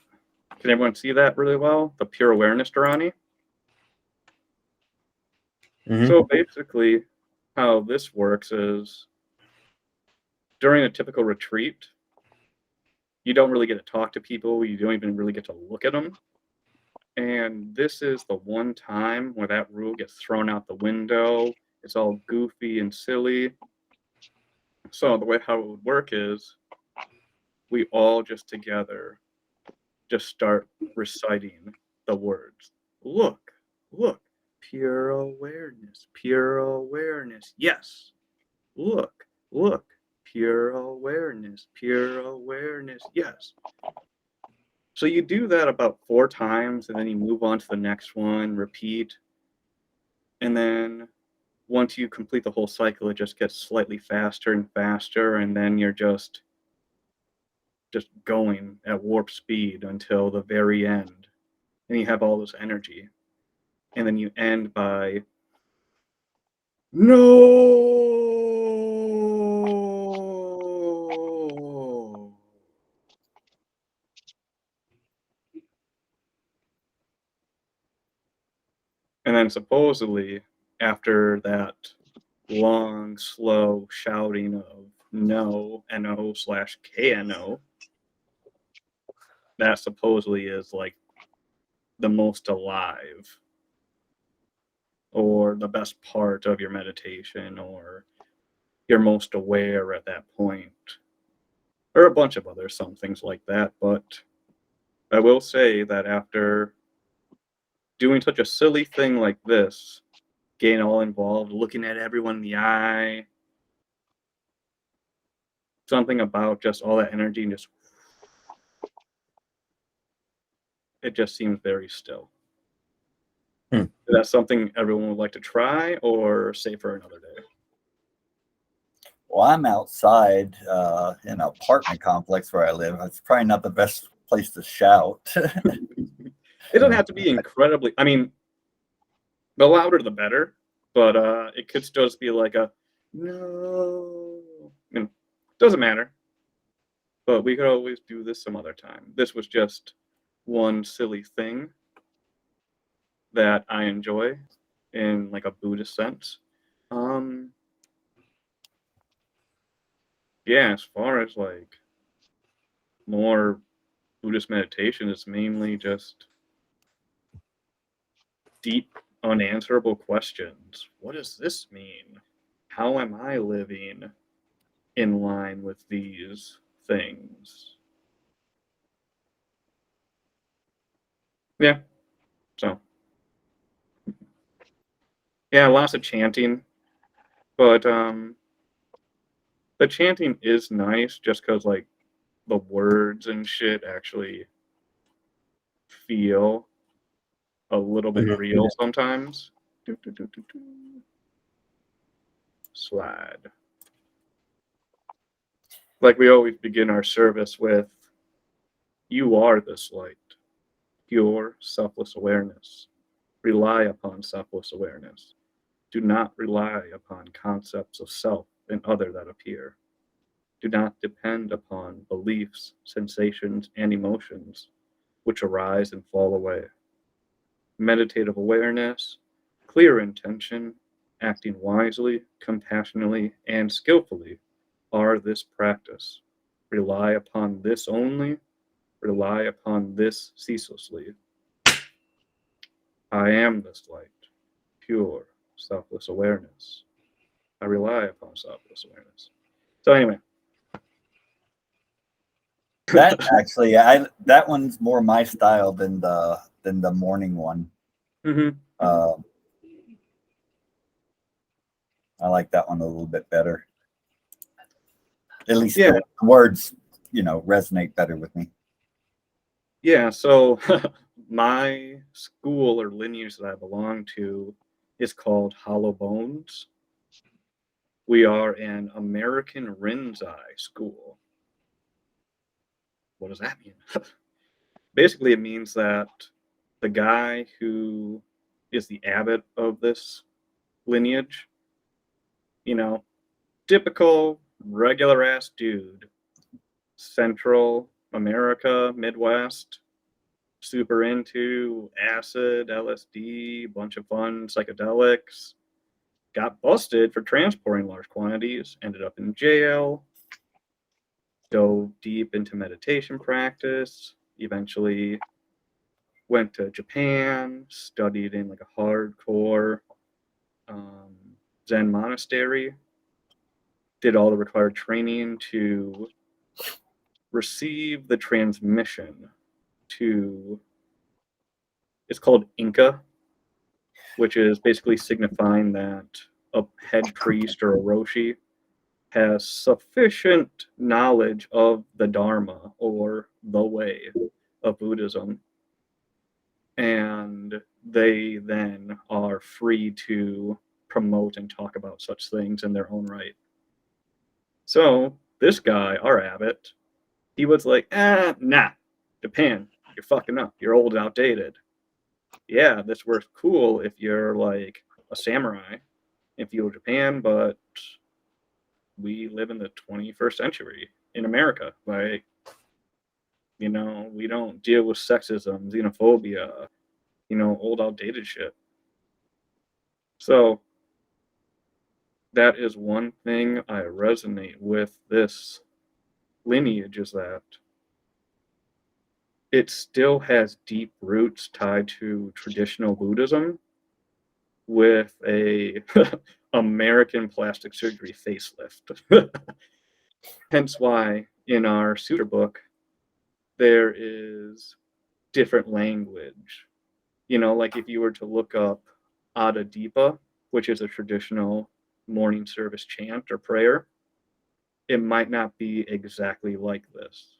Can everyone see that really well? The pure awareness Durrani. Mhm. So basically, how this works is during a typical retreat, you don't really get to talk to people. You don't even really get to look at them. And this is the one time where that rule gets thrown out the window. It's all goofy and silly. So the way how it would work is we all just together just start reciting the words. Look, look, pure awareness. Yes. Look, look, pure awareness. Yes. So you do that about 4 times and then you move on to the next one, repeat. And then once you complete the whole cycle, it just gets slightly faster and faster, and then you're just going at warp speed until the very end. And you have all this energy. And then you end by no. And then supposedly after that long, slow shouting of no, NO/KNO, that supposedly is like the most alive or the best part of your meditation or you're most aware at that point or a bunch of other some things like that. But I will say that after doing such a silly thing like this, getting all involved, looking at everyone in the eye, something about just all that energy and just it just seems very still. Hmm. Is that something everyone would like to try or save for another day? Well, I'm outside in an apartment complex where I live. It's probably not the best place to shout. It doesn't have to be incredibly. I mean, the louder the better, but it could still just be like a no. Doesn't matter. But we could always do this some other time. This was just one silly thing that I enjoy in like a Buddhist sense. Yeah, as far as like more Buddhist meditation, it's mainly just deep, unanswerable questions. What does this mean? How am I living in line with these things? Yeah, so yeah, lots of chanting, but the chanting is nice just because like the words and shit actually feel a little bit Mhm. real sometimes. Do, do, do, do, do. Slide. Like we always begin our service with, you are this light, pure, selfless awareness. Rely upon selfless awareness. Do not rely upon concepts of self and other that appear. Do not depend upon beliefs, sensations, and emotions which arise and fall away. Meditative awareness, clear intention, acting wisely, compassionately, and skillfully are this practice. Rely upon this only, rely upon this ceaselessly. I am this light, pure, selfless awareness. I rely upon selfless awareness. So anyway, That actually, that one's more my style than the morning one. mhm. Uh, I like that one a little bit better. At least Yeah. the words, resonate better with me. Yeah, so my school or lineage that I belong to is called Hollow Bones. We are an American Rinzai school. What does that mean? Basically, it means that the guy who is the abbot of this lineage, you know, typical regular ass dude, central, America, Midwest, super into acid, LSD, bunch of fun psychedelics. Got busted for transporting large quantities, ended up in jail, dove deep into meditation practice, eventually went to Japan, studied in like a hardcore Zen monastery, did all the required training to receive the transmission to, it's called Inca, which is basically signifying that a head priest or a Roshi has sufficient knowledge of the Dharma or the way of Buddhism, and they then are free to promote and talk about such things in their own right. So this guy, our abbot, he was like, nah, Japan, you're fucking up. You're old and outdated. Yeah, this works cool if you're like a samurai in feudal Japan, but we live in the 21st century in America. Like, you know, we don't deal with sexism, xenophobia, you know, old outdated shit. So that is one thing I resonate with this lineage, is that it still has deep roots tied to traditional Buddhism with a American plastic surgery facelift. Hence why in our Sutra book there is different language. You know, like if you were to look up Ada Deepa, which is a traditional morning service chant or prayer, it might not be exactly like this.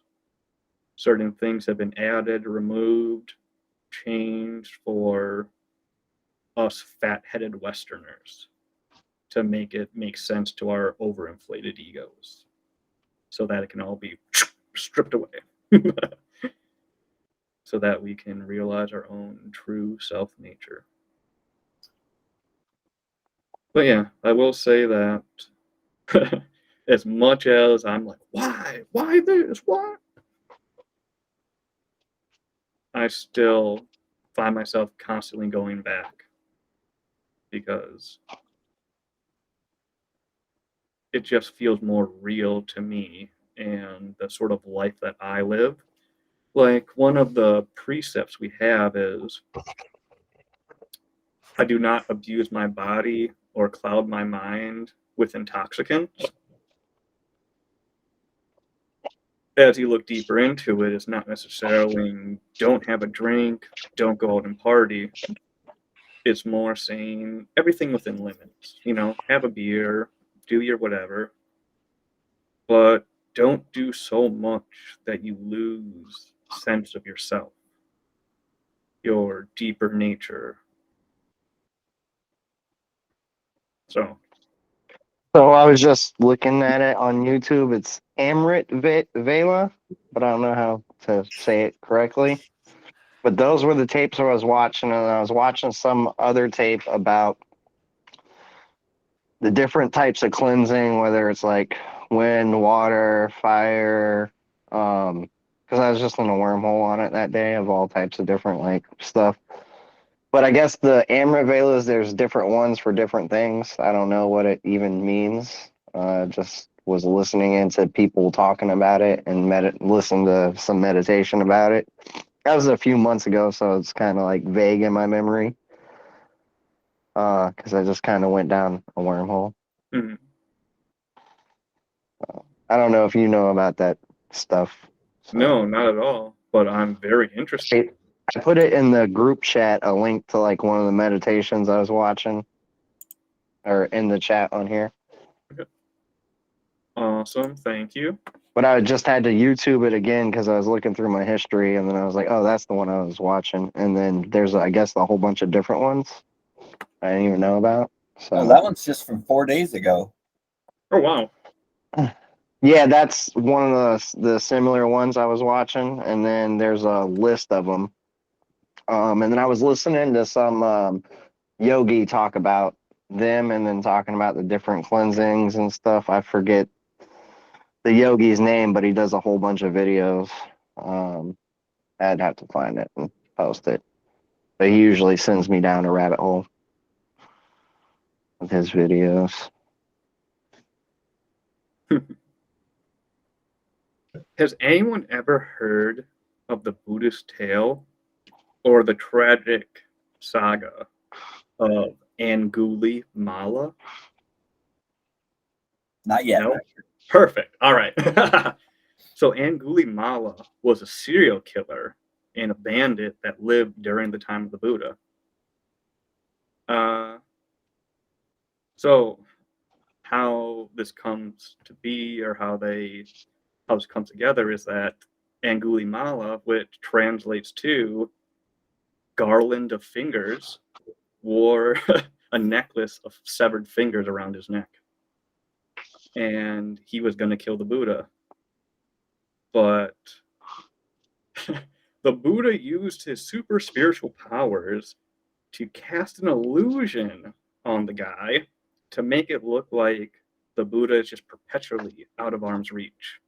Certain things have been added, removed, changed for us fat-headed Westerners to make it make sense to our overinflated egos, so that it can all be stripped away, so that we can realize our own true self nature. But yeah, I will say that as much as I'm like, why this, why? I still find myself constantly going back, because it just feels more real to me and the sort of life that I live. Like, one of the precepts we have is I do not abuse my body or cloud my mind with intoxicants. As you look deeper into it, it's not necessarily don't have a drink, don't go out and party. It's more saying everything within limits. You know, have a beer, do your whatever, but don't do so much that you lose sense of yourself, your deeper nature. So, I was just looking at it on YouTube. It's Amrit Vela, but I don't know how to say it correctly. But those were the tapes I was watching, and I was watching some other tape about the different types of cleansing, whether it's like wind, water, fire. Because I was just in a wormhole on it that day of all types of different like stuff. But I guess the Amrit Velas, there's different ones for different things. I don't know what it even means. Just was listening into people talking about it and listened to some meditation about it. That was a few months ago, so it's kind of like vague in my memory. Because I just kind of went down a wormhole. mhm. I don't know if you know about that stuff. So. No, not at all. But I'm very interested. I put it in the group chat, a link to like one of the meditations I was watching, or in the chat on here. Okay. Awesome, thank you. But I just had to YouTube it again because I was looking through my history, and then I was like, oh, that's the one I was watching. And then there's, I guess, a whole bunch of different ones I didn't even know about. So Oh, that one's just from 4 days ago. Oh wow. yeah, that's one of the similar ones I was watching, and then there's a list of them. And then I was listening to some yogi talk about them, and then talking about the different cleansings and stuff. I forget the yogi's name, but he does a whole bunch of videos. I'd have to find it and post it. But he usually sends me down a rabbit hole with his videos. Has anyone ever heard of the Buddhist tale or the tragic saga of Anguli Mala? Not yet. No? Perfect. All right. So Anguli Mala was a serial killer and a bandit that lived during the time of the Buddha. So how this comes to be, or how this comes together, is that Anguli Mala, which translates to garland of fingers, wore a necklace of severed fingers around his neck. And he was going to kill the Buddha. But the Buddha used his super spiritual powers to cast an illusion on the guy to make it look like the Buddha is just perpetually out of arm's reach.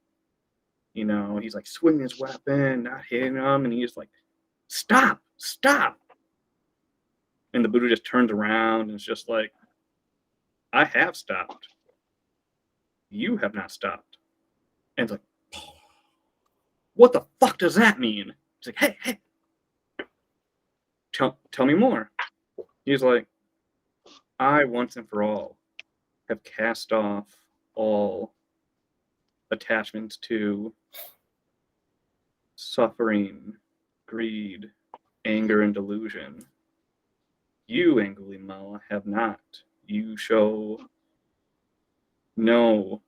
You know, he's like swinging his weapon, not hitting him, and he's like, stop, stop. And the Buddha just turns around and is just like, I have stopped. You have not stopped. And it's like, what the fuck does that mean? He's like, hey, tell me more. He's like, I once and for all have cast off all attachments to suffering, greed, anger, and delusion. You, Angulimala, have not. You show no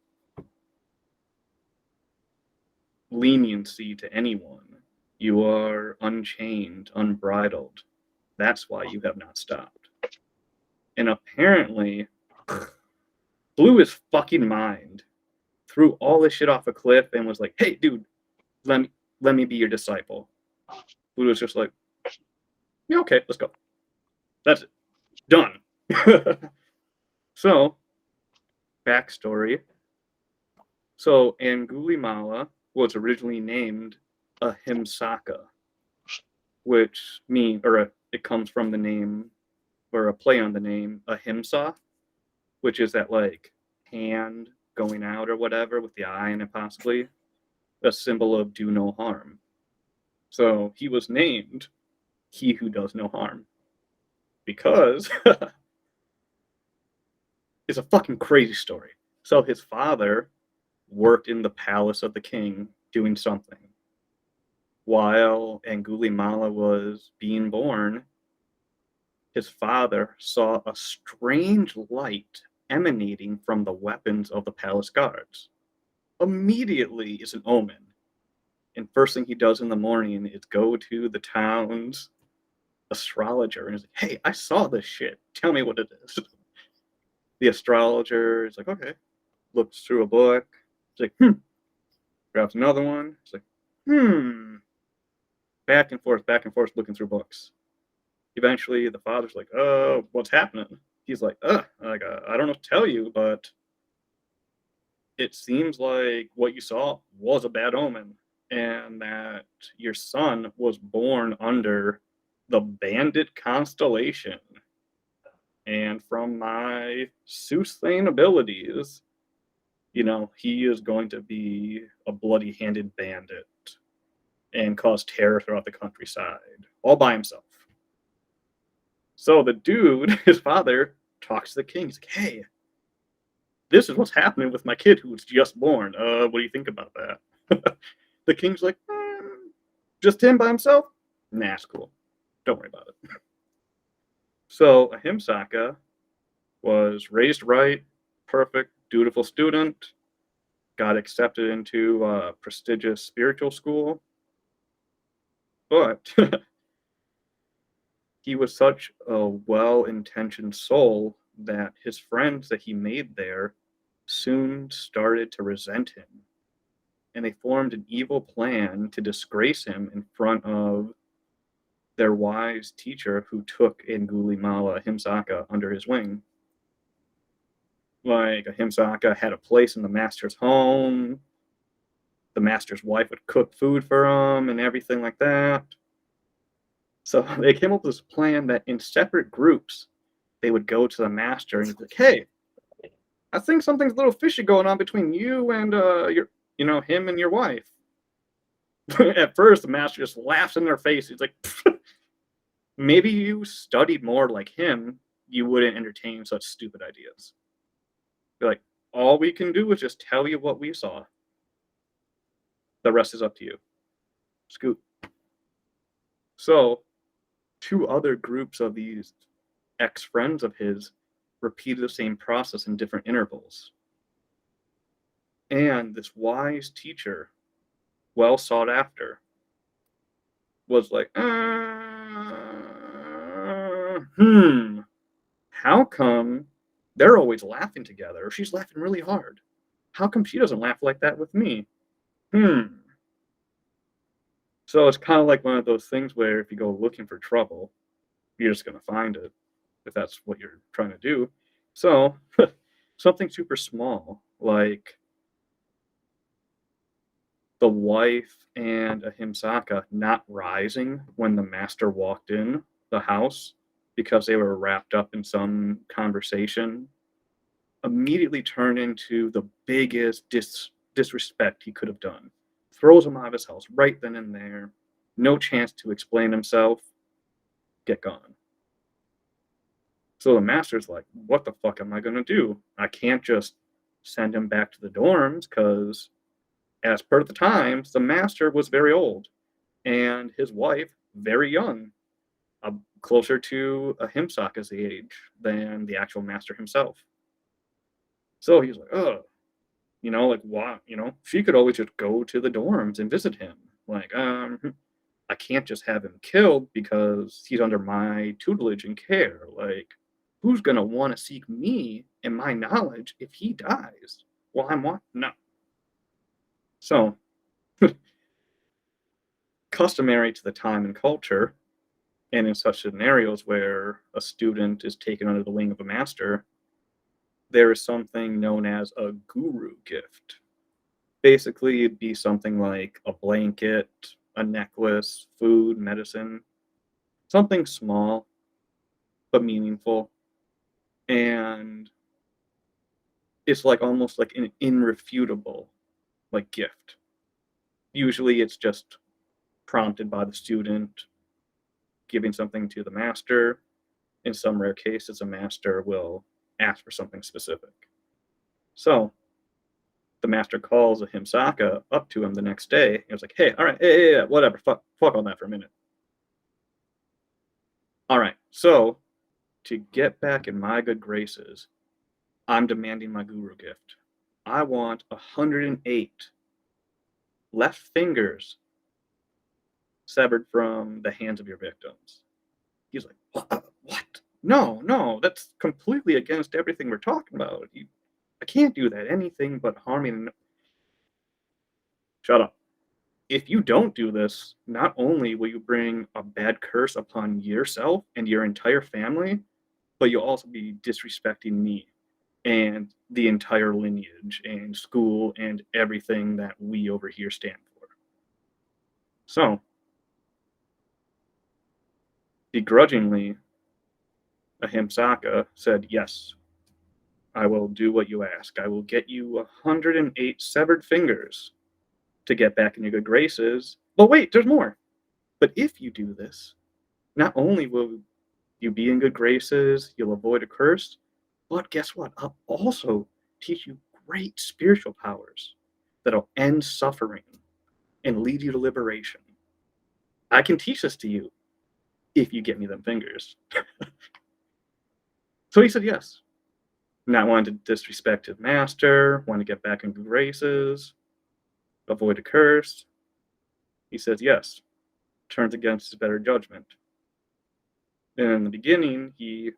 leniency to anyone. You are unchained, unbridled. That's why you have not stopped. And apparently blew his fucking mind, threw all this shit off a cliff, and was like, hey, dude, let me be your disciple. Buddha was just like, yeah, okay, let's go. That's it. Done. So, backstory. So, Angulimala was originally named Ahimsaka, which it comes from the name, or a play on the name Ahimsa, which is that like hand going out or whatever with the eye in it, possibly a symbol of do no harm. So he was named He Who Does No Harm because it's a fucking crazy story. So his father worked in the palace of the king doing something. While Angulimala was being born, his father saw a strange light emanating from the weapons of the palace guards. Immediately is an omen. And first thing he does in the morning is go to the town's astrologer and he's like, hey, I saw this shit. Tell me what it is. The astrologer is like, okay. Looks through a book. He's like, grabs another one. He's like, back and forth, looking through books. Eventually, the father's like, what's happening? He's like, I don't know what to tell you, but it seems like what you saw was a bad omen, and that your son was born under the bandit constellation. And from my soothsaying abilities, you know, he is going to be a bloody-handed bandit and cause terror throughout the countryside, all by himself. So the dude, his father, talks to the king. He's like, hey, this is what's happening with my kid who was just born. What do you think about that? The king's like, just him by himself? Nah, it's cool. Don't worry about it. So Ahimsaka was raised right, perfect, dutiful student, got accepted into a prestigious spiritual school, but he was such a well-intentioned soul that his friends that he made there soon started to resent him. And they formed an evil plan to disgrace him in front of their wise teacher who took Angulimala Ahimsaka under his wing. Like, Ahimsaka had a place in the master's home. the master's wife would cook food for him and everything like that. So they came up with this plan that in separate groups, they would go to the master and be like, "Hey, I think something's a little fishy going on between you and him and your wife." At first, the master just laughs in their face. He's like, "Maybe you studied more like him, you wouldn't entertain such stupid ideas." Be like, "All we can do is just tell you what we saw. The rest is up to you. Scoot." So, two other groups of these ex-friends of his repeated the same process in different intervals. And this wise teacher, well sought after, was like, how come they're always laughing together? Or she's laughing really hard. How come she doesn't laugh like that with me? So it's kind of like one of those things where if you go looking for trouble, you're just going to find it if that's what you're trying to do. So something super small like the wife and Ahimsaka not rising when the master walked in the house because they were wrapped up in some conversation immediately turned into the biggest disrespect he could have done. Throws him out of his house right then and there. No chance to explain himself. Get gone. So the master's like, what the fuck am I going to do? I can't just send him back to the dorms because, as per the times, the master was very old and his wife very young, closer to Ahimsaka's age than the actual master himself. So he's like, oh, like, why? She could always just go to the dorms and visit him. Like, I can't just have him killed because he's under my tutelage and care. Like, who's going to want to seek me and my knowledge if he dies? Well, I'm what? No. So, customary to the time and culture, and in such scenarios where a student is taken under the wing of a master, there is something known as a guru gift. Basically, it'd be something like a blanket, a necklace, food, medicine, something small but meaningful. And it's like almost like an irrefutable like gift. Usually it's just prompted by the student giving something to the master. In some rare cases, a master will ask for something specific. So the master calls Ahimsaka up to him the next day. He was like, hey, all right, yeah, whatever, fuck on that for a minute. All right, so to get back in my good graces, I'm demanding my guru gift. I want 108 left fingers severed from the hands of your victims. He's like, what? No, that's completely against everything we're talking about. I can't do that. Anything but harming. Shut up. If you don't do this, not only will you bring a bad curse upon yourself and your entire family, but you'll also be disrespecting me and the entire lineage and school and everything that we over here stand for. So, begrudgingly, Ahimsaka said, yes, I will do what you ask. I will get you 108 severed fingers to get back in your good graces. But wait, there's more. But if you do this, not only will you be in good graces, you'll avoid a curse, but guess what? I'll also teach you great spiritual powers that'll end suffering and lead you to liberation. I can teach this to you if you get me them fingers. So he said yes. Not wanting to disrespect his master, want to get back in good graces, avoid a curse. He says yes. Turns against his better judgment. And in the beginning, he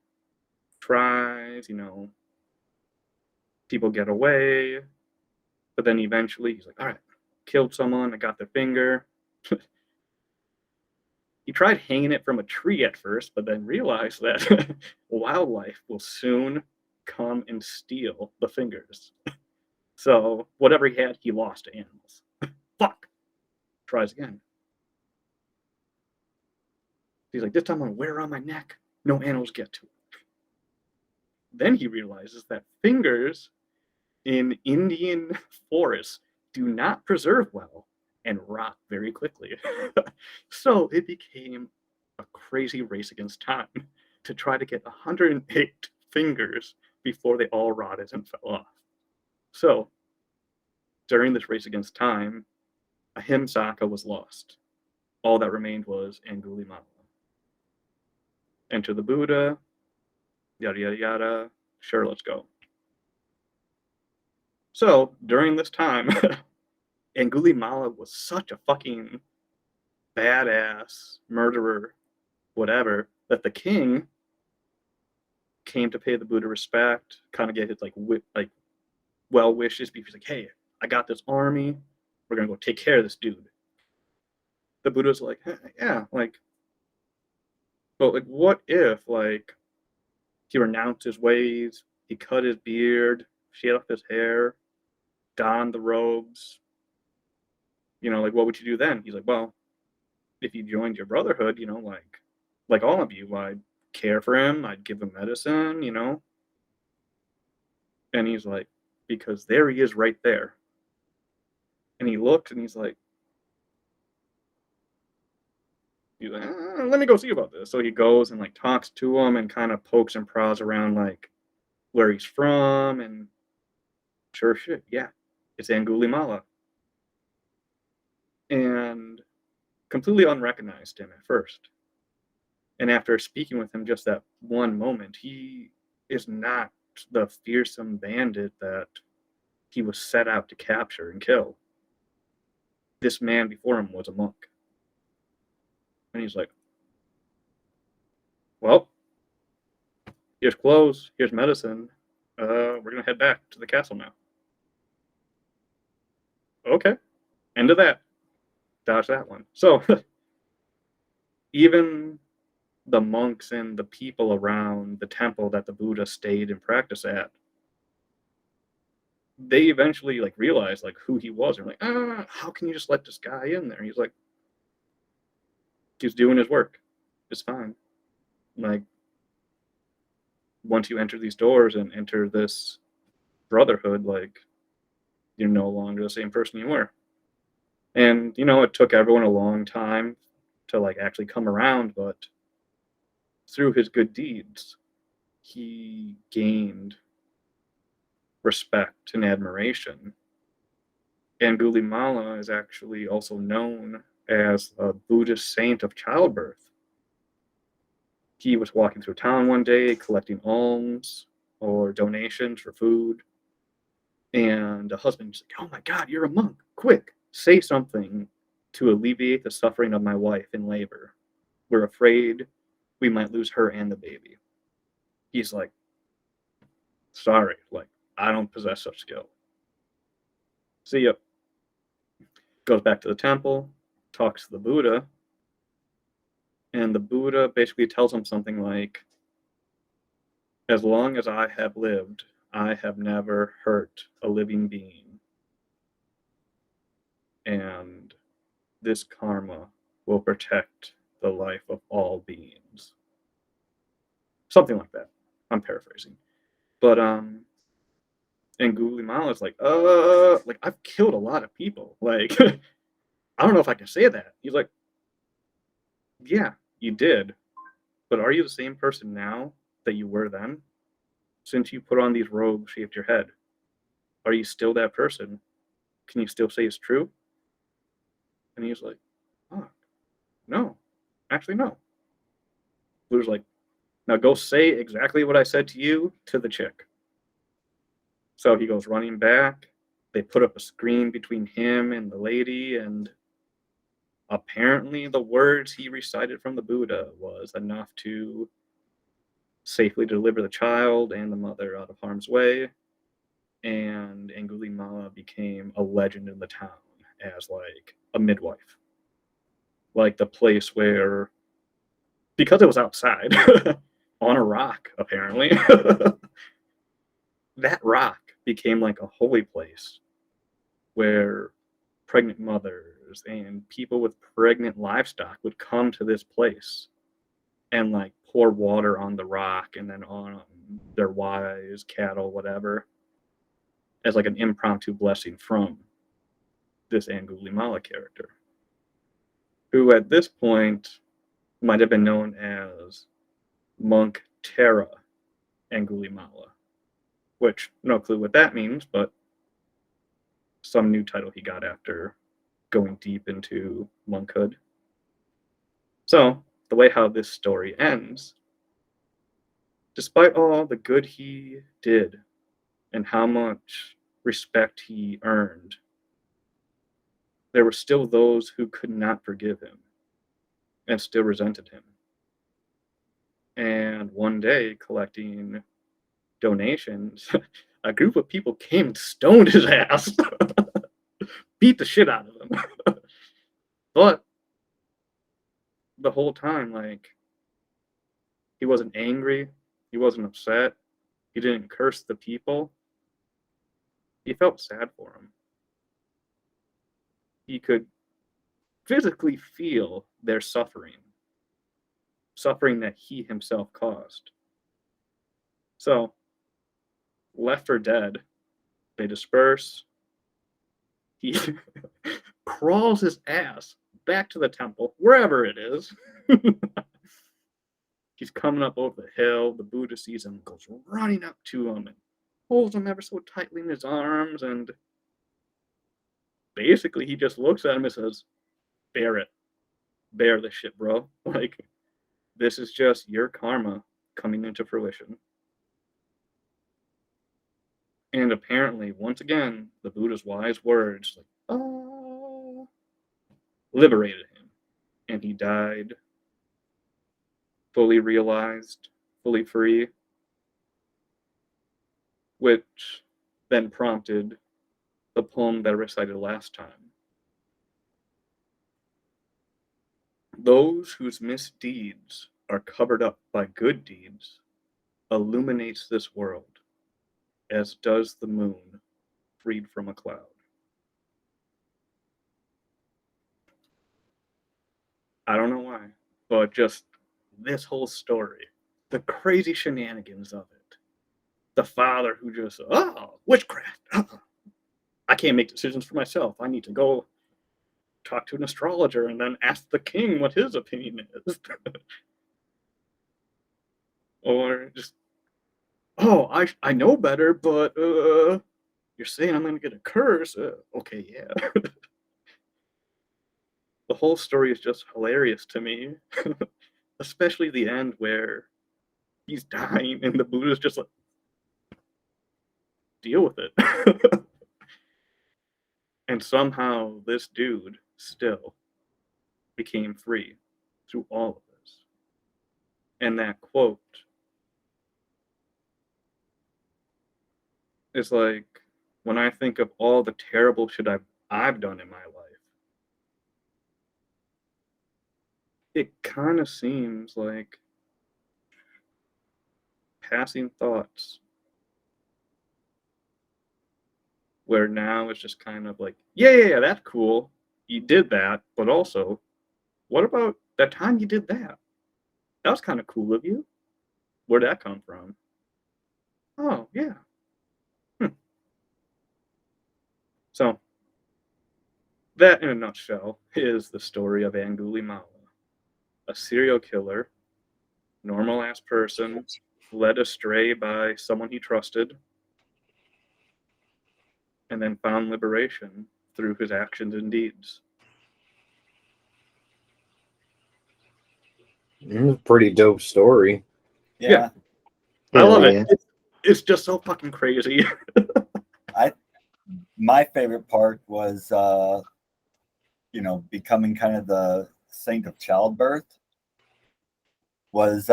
tries, people get away. But then eventually he's like, all right, killed someone, I got their finger. He tried hanging it from a tree at first, but then realized that wildlife will soon come and steal the fingers. So whatever he had, he lost to animals. Tries again. He's like, this time I'm gonna wear it around my neck. No animals get to it. Then he realizes that fingers in Indian forests do not preserve well and rot very quickly. So it became a crazy race against time to try to get 108 fingers before they all rotted and fell off. So during this race against time, Ahimsaka was lost. All that remained was Angulimala. Enter the Buddha, yada yada yada. Sure, let's go. So during this time, Angulimala was such a fucking badass murderer, whatever, that the king came to pay the Buddha respect, kind of get his like well wishes. Because he's like, hey, I got this army. We're gonna go take care of this dude. The Buddha's like, hey, yeah, like, but like, what if like he renounced his ways, he cut his beard, shaved off his hair, donned the robes? You know, like, what would you do then? He's like, well, if you joined your brotherhood, you know, like all of you, I'd care for him, I'd give him medicine, you know. And he's like, because there he is right there. And he looked and he's like, let me go see about this. So he goes and like talks to him and kind of pokes and prods around like where he's from, and sure shit, yeah, it's Angulimala. And completely unrecognized him at first. And after speaking with him just that one moment, he is not the fearsome bandit that he was set out to capture and kill. This man before him was a monk. And he's like, well, here's clothes, here's medicine. We're going to head back to the castle now. Okay. End of that. Dodge that one. So, even the monks and the people around the temple that the Buddha stayed and practiced at, they eventually like realized like who he was. They're like, how can you just let this guy in there? He's like, he's doing his work. It's fine. Like, once you enter these doors and enter this brotherhood, like, you're no longer the same person you were. And, you know, it took everyone a long time to like actually come around, but through his good deeds, he gained respect and admiration. Angulimala is actually also known as a Buddhist saint of childbirth. He was walking through town one day collecting alms or donations for food, and the husband's like, oh my God, you're a monk. Quick, say something to alleviate the suffering of my wife in labor. We're afraid we might lose her and the baby. He's like, sorry, like, I don't possess such skill. See ya. Goes back to the temple, talks to the Buddha, and the Buddha basically tells him something like, as long as I have lived, I have never hurt a living being. And this karma will protect the life of all beings. Something like that. I'm paraphrasing. But Angulimala is like I've killed a lot of people. Like, I don't know if I can say that. He's like, yeah, you did. But are you the same person now that you were then? Since you put on these robes, shaved your head, are you still that person? Can you still say it's true? And he's like, oh, no, actually, no. Blue's like, now go say exactly what I said to you to the chick. So he goes running back. They put up a screen between him and the lady, and apparently the words he recited from the Buddha was enough to safely deliver the child and the mother out of harm's way. And Angulimala became a legend in the town as like a midwife. Like the place where, because it was outside on a rock, apparently, that rock became like a holy place where pregnant mothers and people with pregnant livestock would come to this place and like pour water on the rock and then on their wives, cattle, whatever, as like an impromptu blessing from this Angulimala character, who at this point might have been known as Monk Terra Angulimala, which no clue what that means, but some new title he got after going deep into monkhood. So, the way how this story ends, despite all the good he did and how much respect he earned, there were still those who could not forgive him and still resented him. And one day, collecting donations, a group of people came and stoned his ass, beat the shit out of him. But the whole time, like, he wasn't angry, he wasn't upset, he didn't curse the people. He felt sad for him. He could physically feel their suffering that he himself caused. So, left for dead, they disperse. He crawls his ass back to the temple, wherever it is. He's coming up over the hill. The Buddha sees him, goes running up to him and holds him ever so tightly in his arms. And basically, he just looks at him and says, "Bear it. Bear this shit, bro. Like, this is just your karma coming into fruition." And apparently, once again, the Buddha's wise words, like, "Oh," liberated him. And he died fully realized, fully free, which then prompted the poem that I recited last time. Those whose misdeeds are covered up by good deeds illuminates this world, as does the moon freed from a cloud. I don't know why, but just this whole story, the crazy shenanigans of it, the father who just, witchcraft. I can't make decisions for myself. I need to go talk to an astrologer and then ask the king what his opinion is. Or just, I know better, but you're saying I'm going to get a curse. Okay, yeah. The whole story is just hilarious to me, especially the end where he's dying and the Buddha's just like, deal with it. And somehow this dude still became free through all of this. And that quote is like, when I think of all the terrible shit I've done in my life, it kind of seems like passing thoughts, where now it's just kind of like, yeah, that's cool. You did that, but also, what about that time you did that? That was kind of cool of you. Where'd that come from? Oh, yeah. So, that in a nutshell is the story of Angulimala, a serial killer, normal ass person, led astray by someone he trusted, and then found liberation through his actions and deeds. Pretty dope story. Yeah. I love yeah. it. It's just so fucking crazy. My favorite part was, becoming kind of the saint of childbirth. Was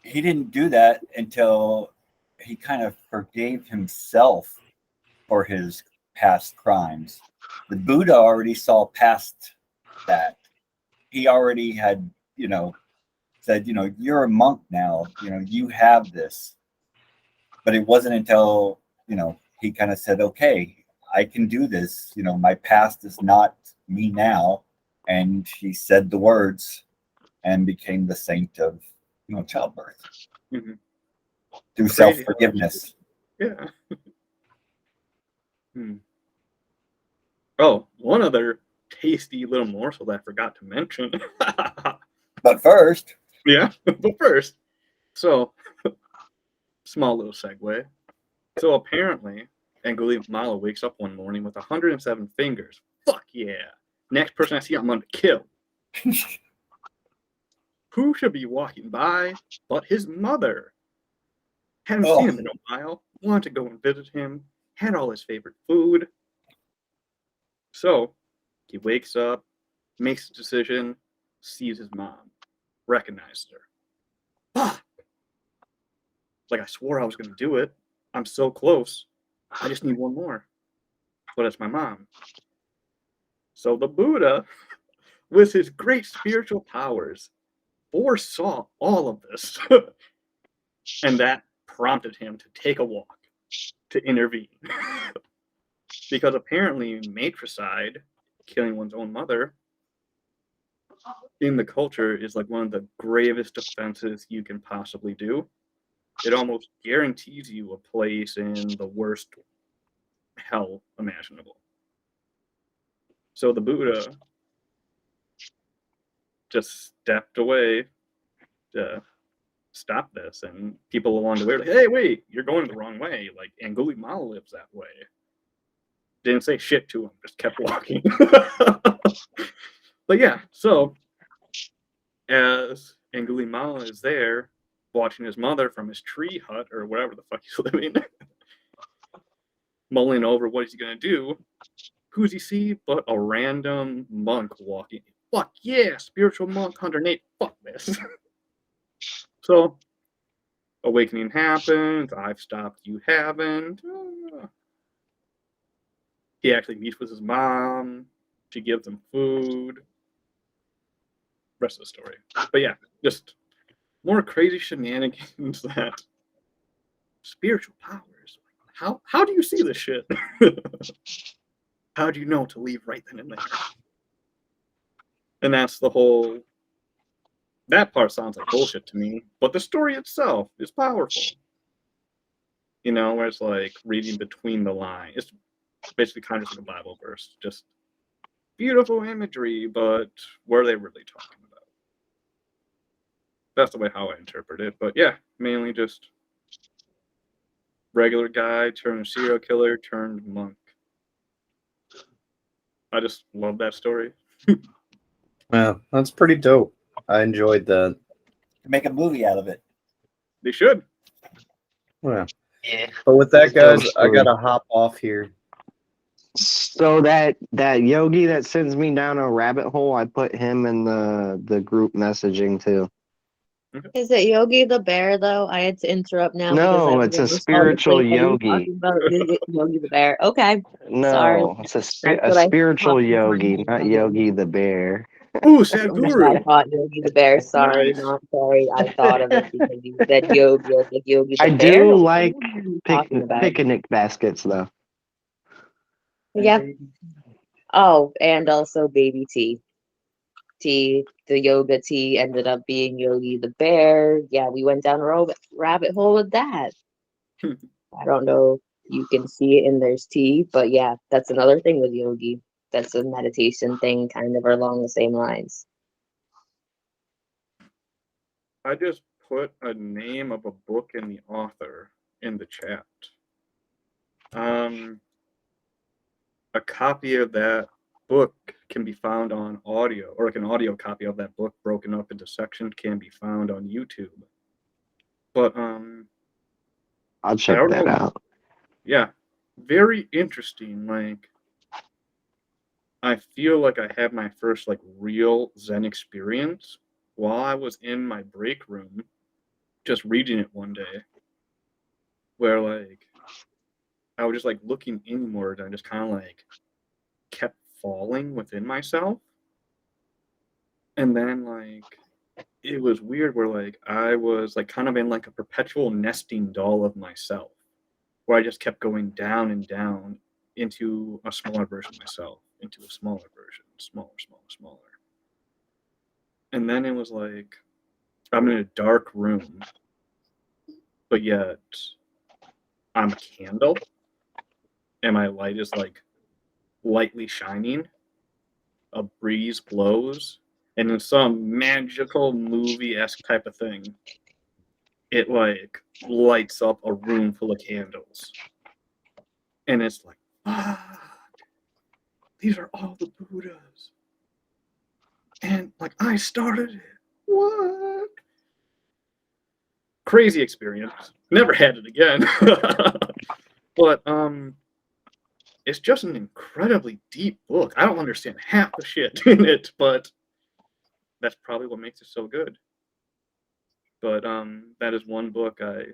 he didn't do that until he kind of forgave himself for his past crimes. The Buddha already saw past that. He already had, said, you're a monk now, you have this. But it wasn't until, he kind of said, okay, I can do this. You know, my past is not me now. And he said the words and became the saint of, you know, childbirth Mm-hmm. through Crazy how self-forgiveness. Yeah. Oh, one other tasty little morsel that I forgot to mention. But first, Yeah, but first, so small little segue. So apparently, Angulimala wakes up one morning with 107 fingers. Fuck yeah! Next person I see, I'm gonna kill. Who should be walking by but his mother? Hadn't seen him in a while. Wanted to go and visit him. Had all his favorite food. So he wakes up, makes a decision, sees his mom, recognizes her. Fuck! Like I swore I was gonna do it. I'm so close. I just need one more. But it's my mom. So the Buddha, with his great spiritual powers, foresaw all of this. And that prompted him to take a walk, to intervene. Because apparently matricide, killing one's own mother, in the culture is like one of the gravest offenses you can possibly do. It almost guarantees you a place in the worst hell imaginable. So the Buddha just stepped away to stop this, and people along the way were like, hey, wait, you're going the wrong way. Like, Angulimala lives that way. Didn't say shit to him, just kept walking. But yeah, so as Angulimala is there, watching his mother from his tree hut, or wherever the fuck he's living, mulling over what he's going to do, who's he see but a random monk walking? Fuck yeah, spiritual monk 108, fuck this. So, awakening happens, I've stopped, you haven't. He actually meets with his mom, she gives him food. Rest of the story. But yeah, just more crazy shenanigans that spiritual powers. How do you see this shit? How do you know to leave right then and there? And that's the whole. That part sounds like bullshit to me, but the story itself is powerful. You know, where it's like reading between the lines. It's basically kind of like a Bible verse, just beautiful imagery, but what are they really talking about? That's the way how I interpret it. But yeah, mainly just regular guy turned serial killer turned monk. I just love that story. Yeah, that's pretty dope. I enjoyed that. make a movie out of it. They should. Yeah. Yeah. But with that, guys, Dope I story. gotta hop off here. So that yogi that sends me down a rabbit hole, I put him in the group messaging too. Is it Yogi the Bear though? I had to interrupt now because I No, was it's a almost falling spiritual asleep while you were yogi. talking about Yogi the Bear. Okay, sorry. No, it's That's a what I spiritual popped into my yogi, head. not Yogi the Bear. Ooh, That's what I Sadhguru. thought Yogi the Bear. Sorry, Nice. not sorry. I thought of it because you said Yogi. I was like Yogi I the Bear. do What like are you talking about? picnic baskets though. Yeah. Oh, and also baby T. T, the yoga tea ended up being Yogi the Bear. Yeah, we went down a rabbit hole with that. I don't know. You can see it in there's tea, but yeah, that's another thing with yogi. That's a meditation thing, kind of along the same lines. I just put a name of a book and the author in the chat. A copy of that book can be found on audio, or like an audio copy of that book broken up into sections can be found on YouTube. But I'll I check don't that know. out. Yeah, very interesting. Like, I feel like I had my first like real Zen experience while I was in my break room, just reading it one day, where like I was just like looking inward and I just kind of like kept falling within myself. And then like it was weird where like I was like kind of in like a perpetual nesting doll of myself where I just kept going down and down into a smaller version of myself, into a smaller version, smaller. And then it was like, I'm in a dark room, but yet I'm a candle, and my light is like lightly shining. A breeze blows, and in some magical movie-esque type of thing, it like lights up a room full of candles. And it's like, fuck, these are all the Buddhas. And like, I started it. What? Crazy experience. Never had it again. But it's just an incredibly deep book. I don't understand half the shit in it, but that's probably what makes it so good. But that is one book I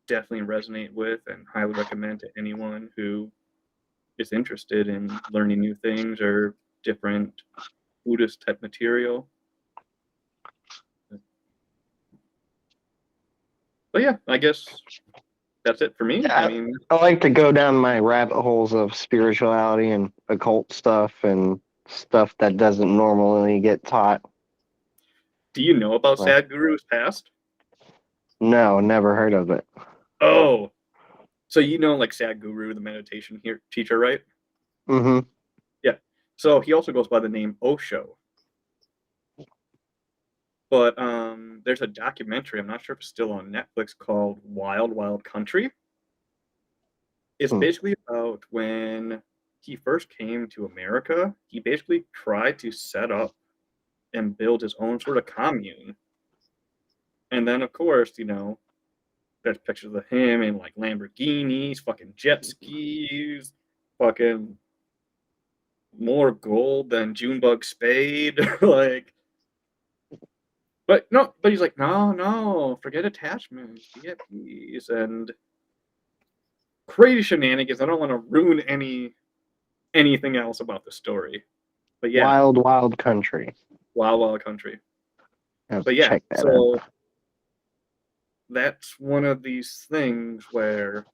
definitely resonate with and highly recommend to anyone who is interested in learning new things or different Buddhist type material. But yeah, I guess that's it for me. Yeah, I mean, I like to go down my rabbit holes of spirituality and occult stuff and stuff that doesn't normally get taught. do you know about Well, Sadhguru's past? no, never heard of it. Oh, so you know like Sadhguru, the meditation teacher, right? Mm-hmm. Yeah. So he also goes by the name Osho. But there's a documentary, I'm not sure if it's still on Netflix, called Wild Wild Country. It's Hmm. basically about when he first came to America, he basically tried to set up and build his own sort of commune. And then, of course, you know, there's pictures of him in like Lamborghinis, fucking jet skis, fucking more gold than Junebug Spade. Like, but no, but he's like, no, forget attachments, be at peace, and crazy shenanigans. I don't want to ruin anything else about the story. But yeah, Wild, wild country. Wild Wild Country. I have But to yeah, check that so out. that's one of these things where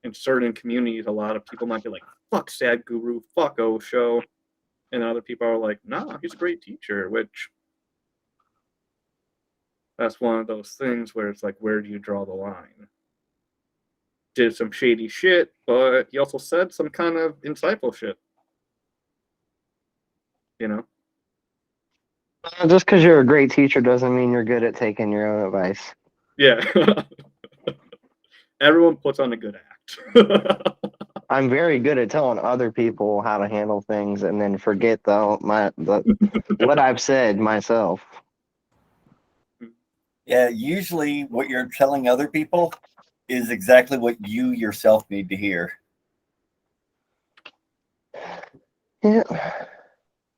in certain communities, a lot of people might be like, fuck Sadhguru, fuck Osho. And other people are like, nah, he's a great teacher, which that's one of those things where it's like, where do you draw the line? Did some shady shit, but he also said some kind of insightful shit. You know? Just because you're a great teacher doesn't mean you're good at taking your own advice. Yeah. Everyone puts on a good act. I'm very good at telling other people how to handle things and then forget what I've said myself. Yeah, usually what you're telling other people is exactly what you yourself need to hear. Yeah.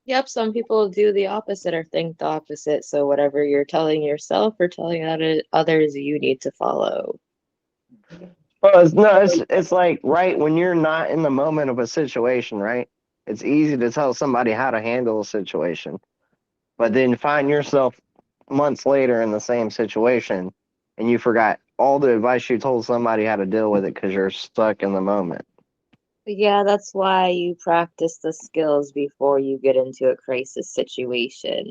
Yep, some people do the opposite or think the opposite. So whatever you're telling yourself or telling others, you need to follow. Well, it's like right when you're not in the moment of a situation, right? It's easy to tell somebody how to handle a situation, but then find yourself months later in the same situation and you forgot all the advice you told somebody how to deal with it because you're stuck in the moment. Yeah, that's why you practice the skills before you get into a crisis situation,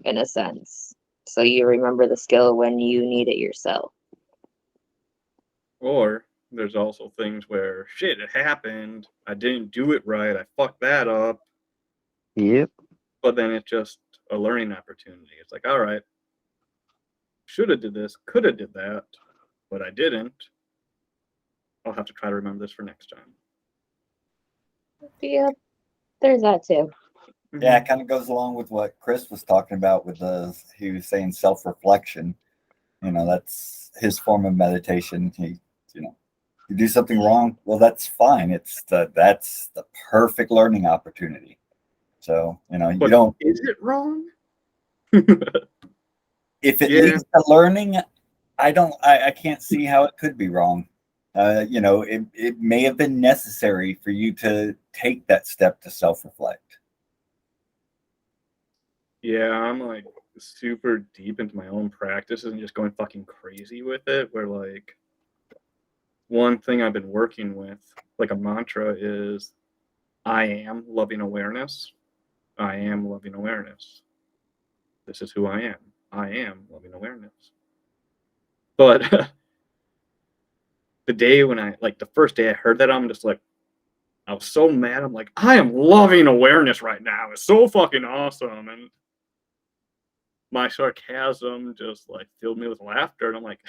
in a sense. So you remember the skill when you need it yourself. Or there's also things where shit, it happened. I didn't do it right. I fucked that up. Yep. But then it's just a learning opportunity. It's like, all right, should have did this, could have did that, but I didn't. I'll have to try to remember this for next time. Yep, there's that too. Yeah, it kind of goes along with what Chris was talking about with he was saying self-reflection. You know, that's his form of meditation. You do something wrong, well, that's fine. That's the perfect learning opportunity. So, you But don't, is it wrong? if it Yeah. leads to learning, I can't see how it could be wrong. It may have been necessary for you to take that step to self-reflect. Yeah, I'm like super deep into my own practices and just going fucking crazy with it. Where like one thing I've been working with, like a mantra, is I am loving awareness. I am loving awareness. This is who I am. I am loving awareness. But the day when the first day I heard that, I'm just like, I was so mad. I'm like, I am loving awareness right now. It's so fucking awesome. And my sarcasm just like filled me with laughter. And I'm like,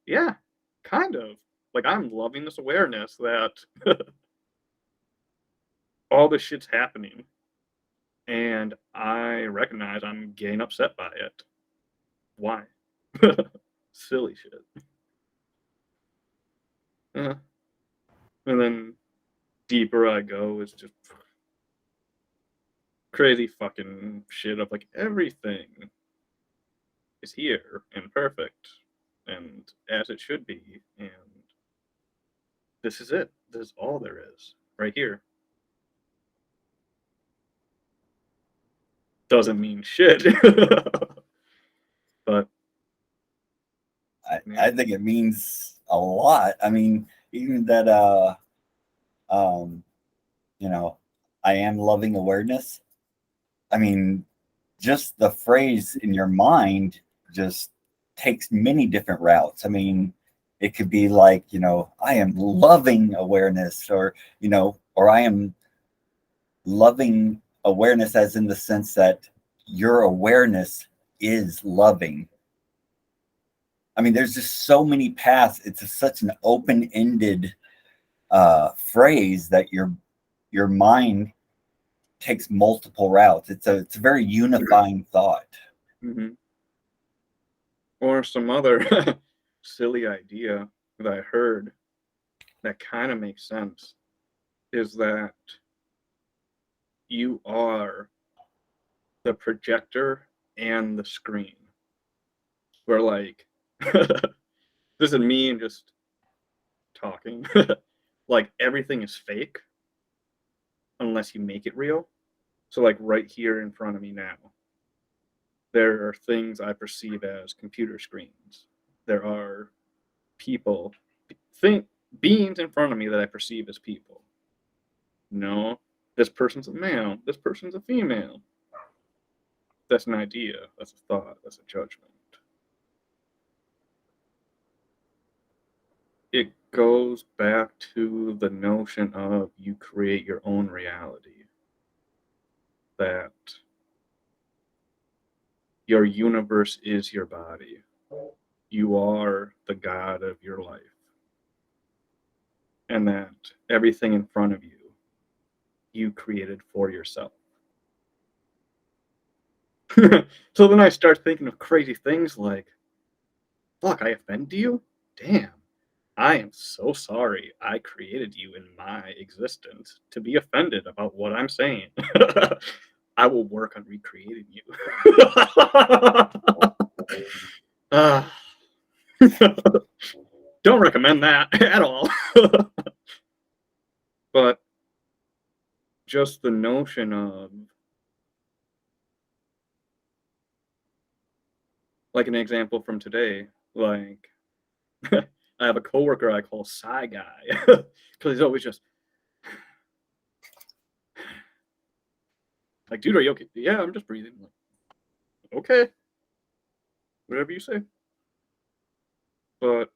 yeah, kind of. Like, I'm loving this awareness that all this shit's happening. And I recognize I'm getting upset by it. Why? Silly shit. And then deeper I go, it's just crazy fucking shit of like everything is here and perfect and as it should be. And this is it. This is all there is right here. Doesn't mean shit. But I think it means a lot. I mean, even that, you know, I am loving awareness. I mean, just the phrase in your mind just takes many different routes. I mean, it could be like, I am loving awareness, or, or I am loving awareness as in the sense that your awareness is loving. I mean, there's just so many paths. It's such an open-ended phrase that your mind takes multiple routes. It's a very unifying thought. mm-hmm. Or some other silly idea that I heard that kind of makes sense is that you are the projector and the screen. Where like this is me and just talking. Like everything is fake unless you make it real. So like right here in front of me now, there are things I perceive as computer screens. There are people, beings in front of me that I perceive as people. No, this person's a male. This person's a female. That's an idea. That's a thought. That's a judgment. It goes back to the notion of you create your own reality. That your universe is your body. You are the God of your life. And that everything in front of you, you created for yourself. So then I start thinking of crazy things like, fuck, I offended you? Damn. I am so sorry I created you in my existence to be offended about what I'm saying. I will work on recreating you. Don't recommend that at all. But just the notion of, like an example from today, like I have a coworker I call Sigh Guy because he's always just like, dude, are you okay? Yeah, I'm just breathing. Like, okay, whatever you say. But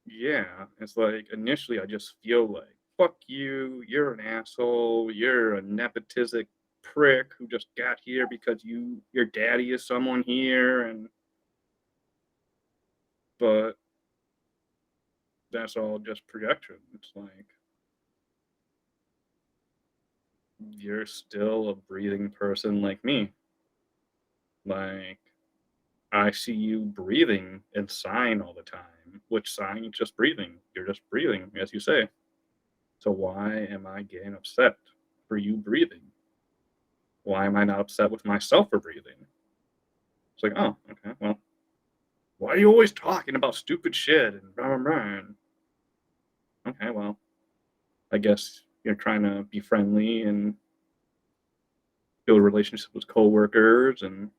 yeah, it's like initially I just feel like, fuck you, you're an asshole, you're a nepotistic prick who just got here because your daddy is someone here, and but that's all just projection. It's like you're still a breathing person like me. Like I see you breathing and sighing all the time, which sighing is just breathing. You're just breathing, as you say. So why am I getting upset for you breathing? Why am I not upset with myself for breathing? It's like, oh, okay, well, why are you always talking about stupid shit and blah, blah, blah? Okay, well, I guess you're trying to be friendly and build relationships with coworkers, and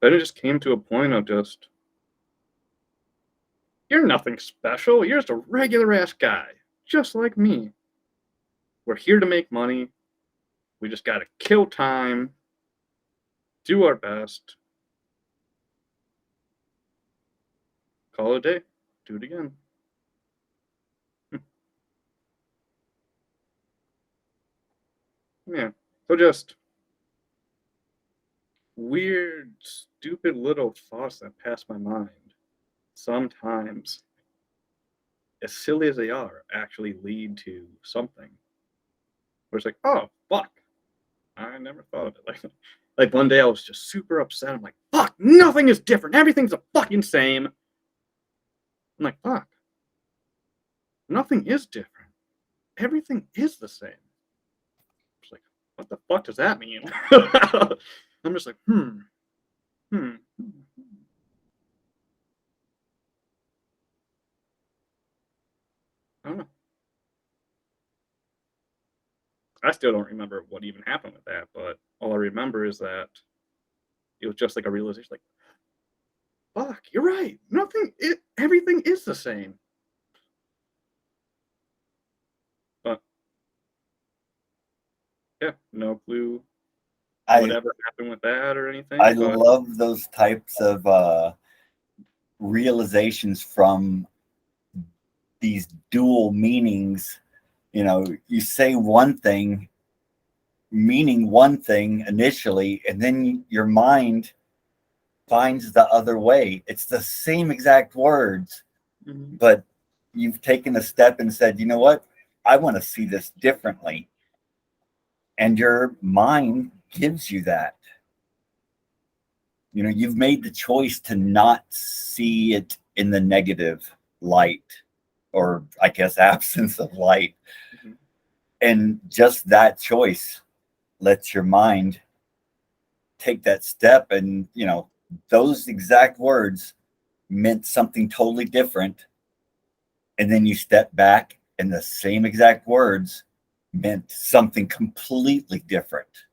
then it just came to a point of just You're nothing special. You're just a regular ass guy, just like me. We're here to make money. We just gotta kill time, do our best, call it a day, do it again. Yeah. So just weird, stupid little thoughts that pass my mind. Sometimes, as silly as they are, actually lead to something. Where it's like, oh fuck, I never thought of it like that. Like one day I was just super upset. I'm like, fuck, nothing is different. Everything's the fucking same. I'm like, fuck, nothing is different. Everything is the same. It's like, what the fuck does that mean? I'm just like, hmm. I don't know. I still don't remember what even happened with that, but all I remember is that it was just like a realization, like, fuck, you're right. Everything is the same. But yeah, no clue I whatever happened with that or anything. I But love those types of realizations from these dual meanings. You know, you say one thing, meaning one thing initially, and then your mind finds the other way. It's the same exact words, but you've taken a step and said, you know what? I want to see this differently. And your mind gives you that. You know, you've made the choice to not see it in the negative light, or I guess absence of light. Mhm. And just that choice lets your mind take that step. And, you know, those exact words meant something totally different. And then you step back, and the same exact words meant something completely different.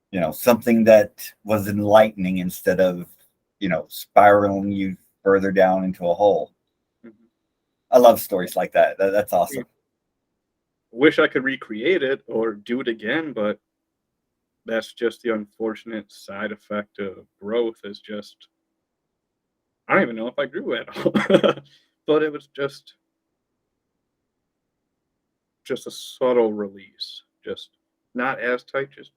You know, something that was enlightening instead of, you know, spiraling you further down into a hole. Mhm. I love stories like that. That's awesome. Wish I could recreate it or do it again, but that's just the unfortunate side effect of growth. Is just I don't even know if I grew at all, but it was just a subtle release, just not as tight, just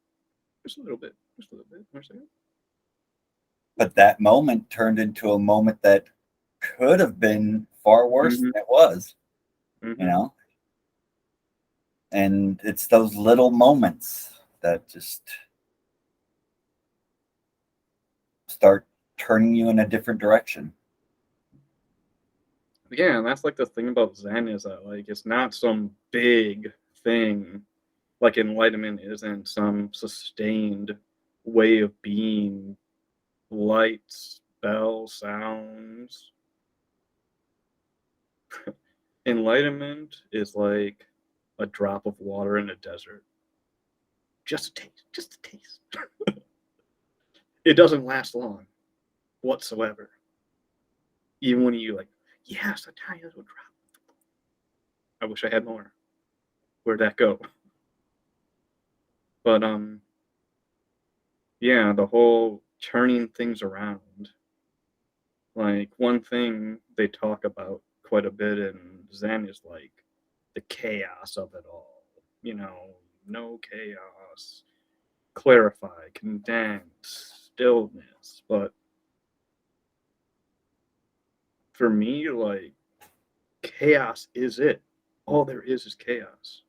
a little bit, just a little bit. But that moment turned into a moment that could have been far worse Mhm. than it was, you Mhm. know? And it's those little moments that just start turning you in a different direction. Yeah, and that's like the thing about Zen is that like it's not some big thing. Like enlightenment isn't some sustained way of being, lights, bells, sounds. Enlightenment is like a drop of water in a desert. Just a taste, just a taste. It doesn't last long whatsoever. Even when you like, yes, a tiny little drop. I wish I had more. Where'd that go? But yeah, the whole turning things around. Like one thing they talk about quite a bit in Zen is like the chaos of it all. You know, no chaos, clarify, condense, stillness. But for me, like chaos is it. All there is chaos.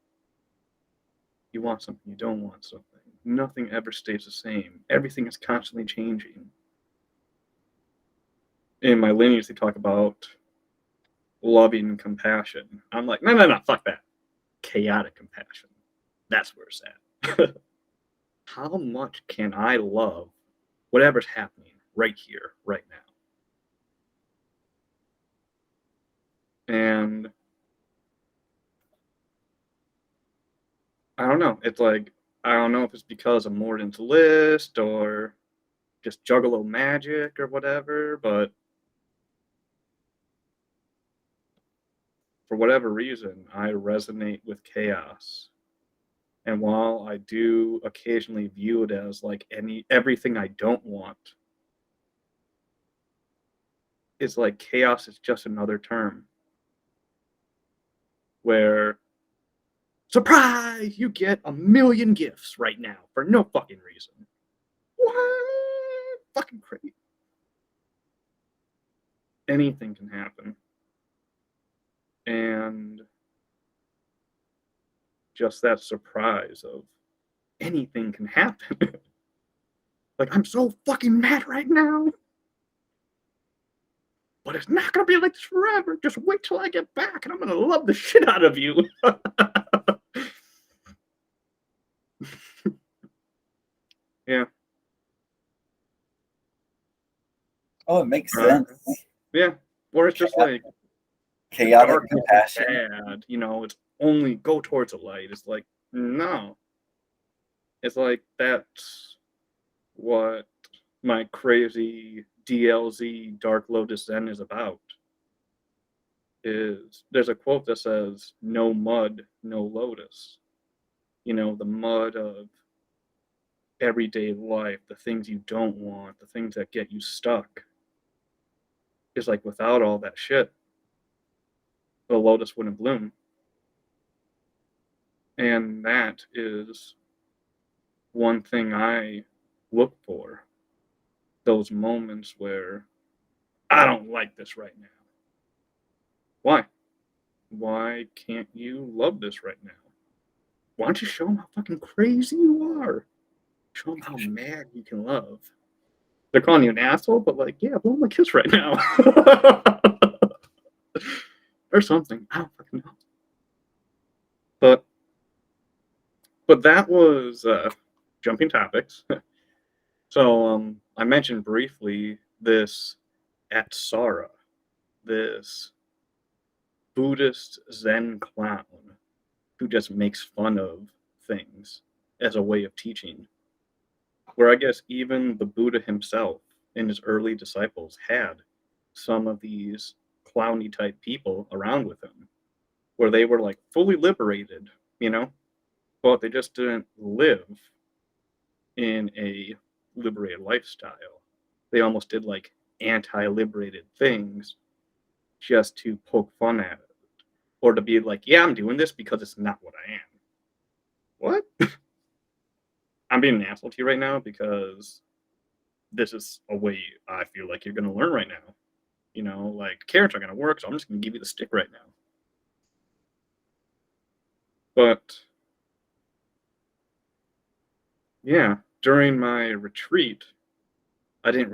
You want something, you don't want something. Nothing ever stays the same. Everything is constantly changing. In my lineage, they talk about loving compassion. I'm like, no, fuck that. Chaotic compassion. That's where it's at. How much can I love whatever's happening right here, right now? And I don't know. It's like, I don't know if it's because of Morden's list or just Juggalo magic or whatever, but for whatever reason, I resonate with chaos. And while I do occasionally view it as like everything I don't want, it's like chaos is just another term where surprise, you get a million gifts right now for no fucking reason. What? Fucking crazy. Anything can happen. And just that surprise of anything can happen. Like, I'm so fucking mad right now. But it's not gonna be like this forever. Just wait till I get back and I'm gonna love the shit out of you. Yeah. Oh, it makes Uh, sense. Yeah. Or it's just like Chaotic darkness is compassion. bad, you know, it's only go towards the light. It's like, no. It's like that's what my crazy DLZ Dark Lotus Zen is about. Is there's a quote that says, no mud, no lotus. You know, the mud of everyday life, the things you don't want, the things that get you stuck. Is like without all that shit, the lotus wouldn't bloom. And that is one thing I look for. Those moments where I don't like this right now. Why? Why can't you love this right now? Why don't you show them how fucking crazy you are? Show them how mad you can love. They're calling you an asshole, but like, yeah, blow my kiss right now. Or something. I don't fucking know. But that was jumping topics. So I mentioned briefly this Atsara, this Buddhist Zen clown who just makes fun of things as a way of teaching. Where I guess even the Buddha himself and his early disciples had some of these clowny type people around with him, where they were like fully liberated, you know, but they just didn't live in a liberated lifestyle. They almost did like anti-liberated things just to poke fun at it, or to be like, yeah, I'm doing this because it's not what I am. What? I'm being an asshole to you right now because this is a way I feel like you're going to learn right now. You know, like carrots are going to work, so I'm just going to give you the stick right now. But yeah, during my retreat, I didn't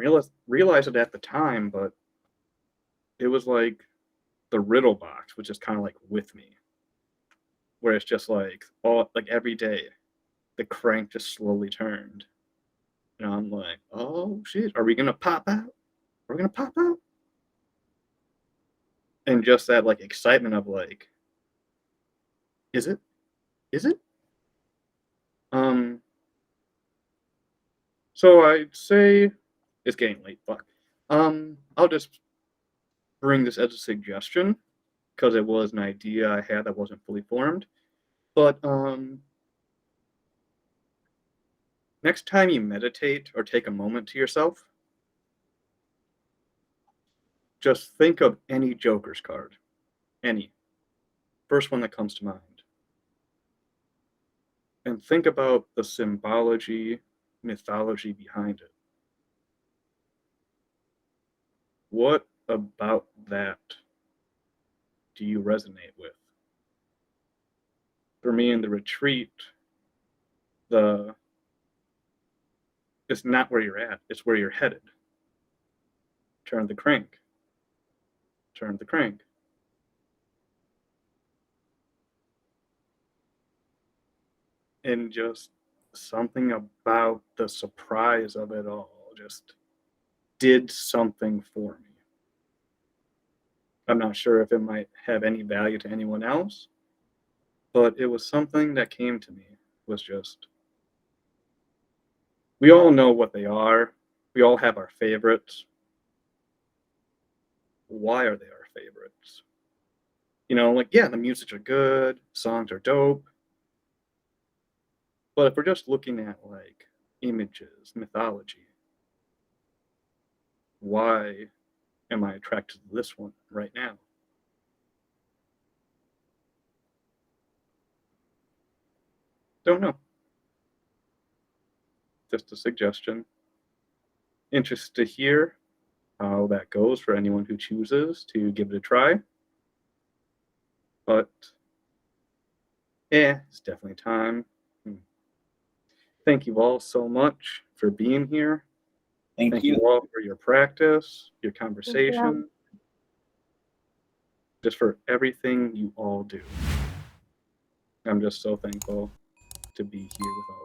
realize it at the time, but it was like the riddle box, which is kind of like with me, where it's just like all like every day, the crank just slowly turned, and I'm like, oh shit, are we gonna pop out? Are we gonna pop out? And just that like excitement of like, is it? Is it? Um. So I'd say it's getting late. Fuck. I'll just bring this as a suggestion because it was an idea I had that wasn't fully formed. But next time you meditate or take a moment to yourself, just think of any Joker's card. Any. First one that comes to mind. And think about the symbology, mythology behind it. What about that do you resonate with? For me in the retreat, it's not where you're at, it's where you're headed. Turn the crank. Turn the crank. And just something about the surprise of it all just did something for me. I'm not sure if it might have any value to anyone else, but it was something that came to me. Was just, we all know what they are. We all have our favorites. Why are they our favorites? You know, like, yeah, the music are good, songs are dope. But if we're just looking at like images, mythology, why am I attracted to this one right now? Don't know. Just a suggestion. Interested to hear how that goes for anyone who chooses to give it a try. But it's definitely time. Thank you all so much for being here. Thank you you. all for your practice, your conversation, just for everything you all do. I'm just so thankful to be here with all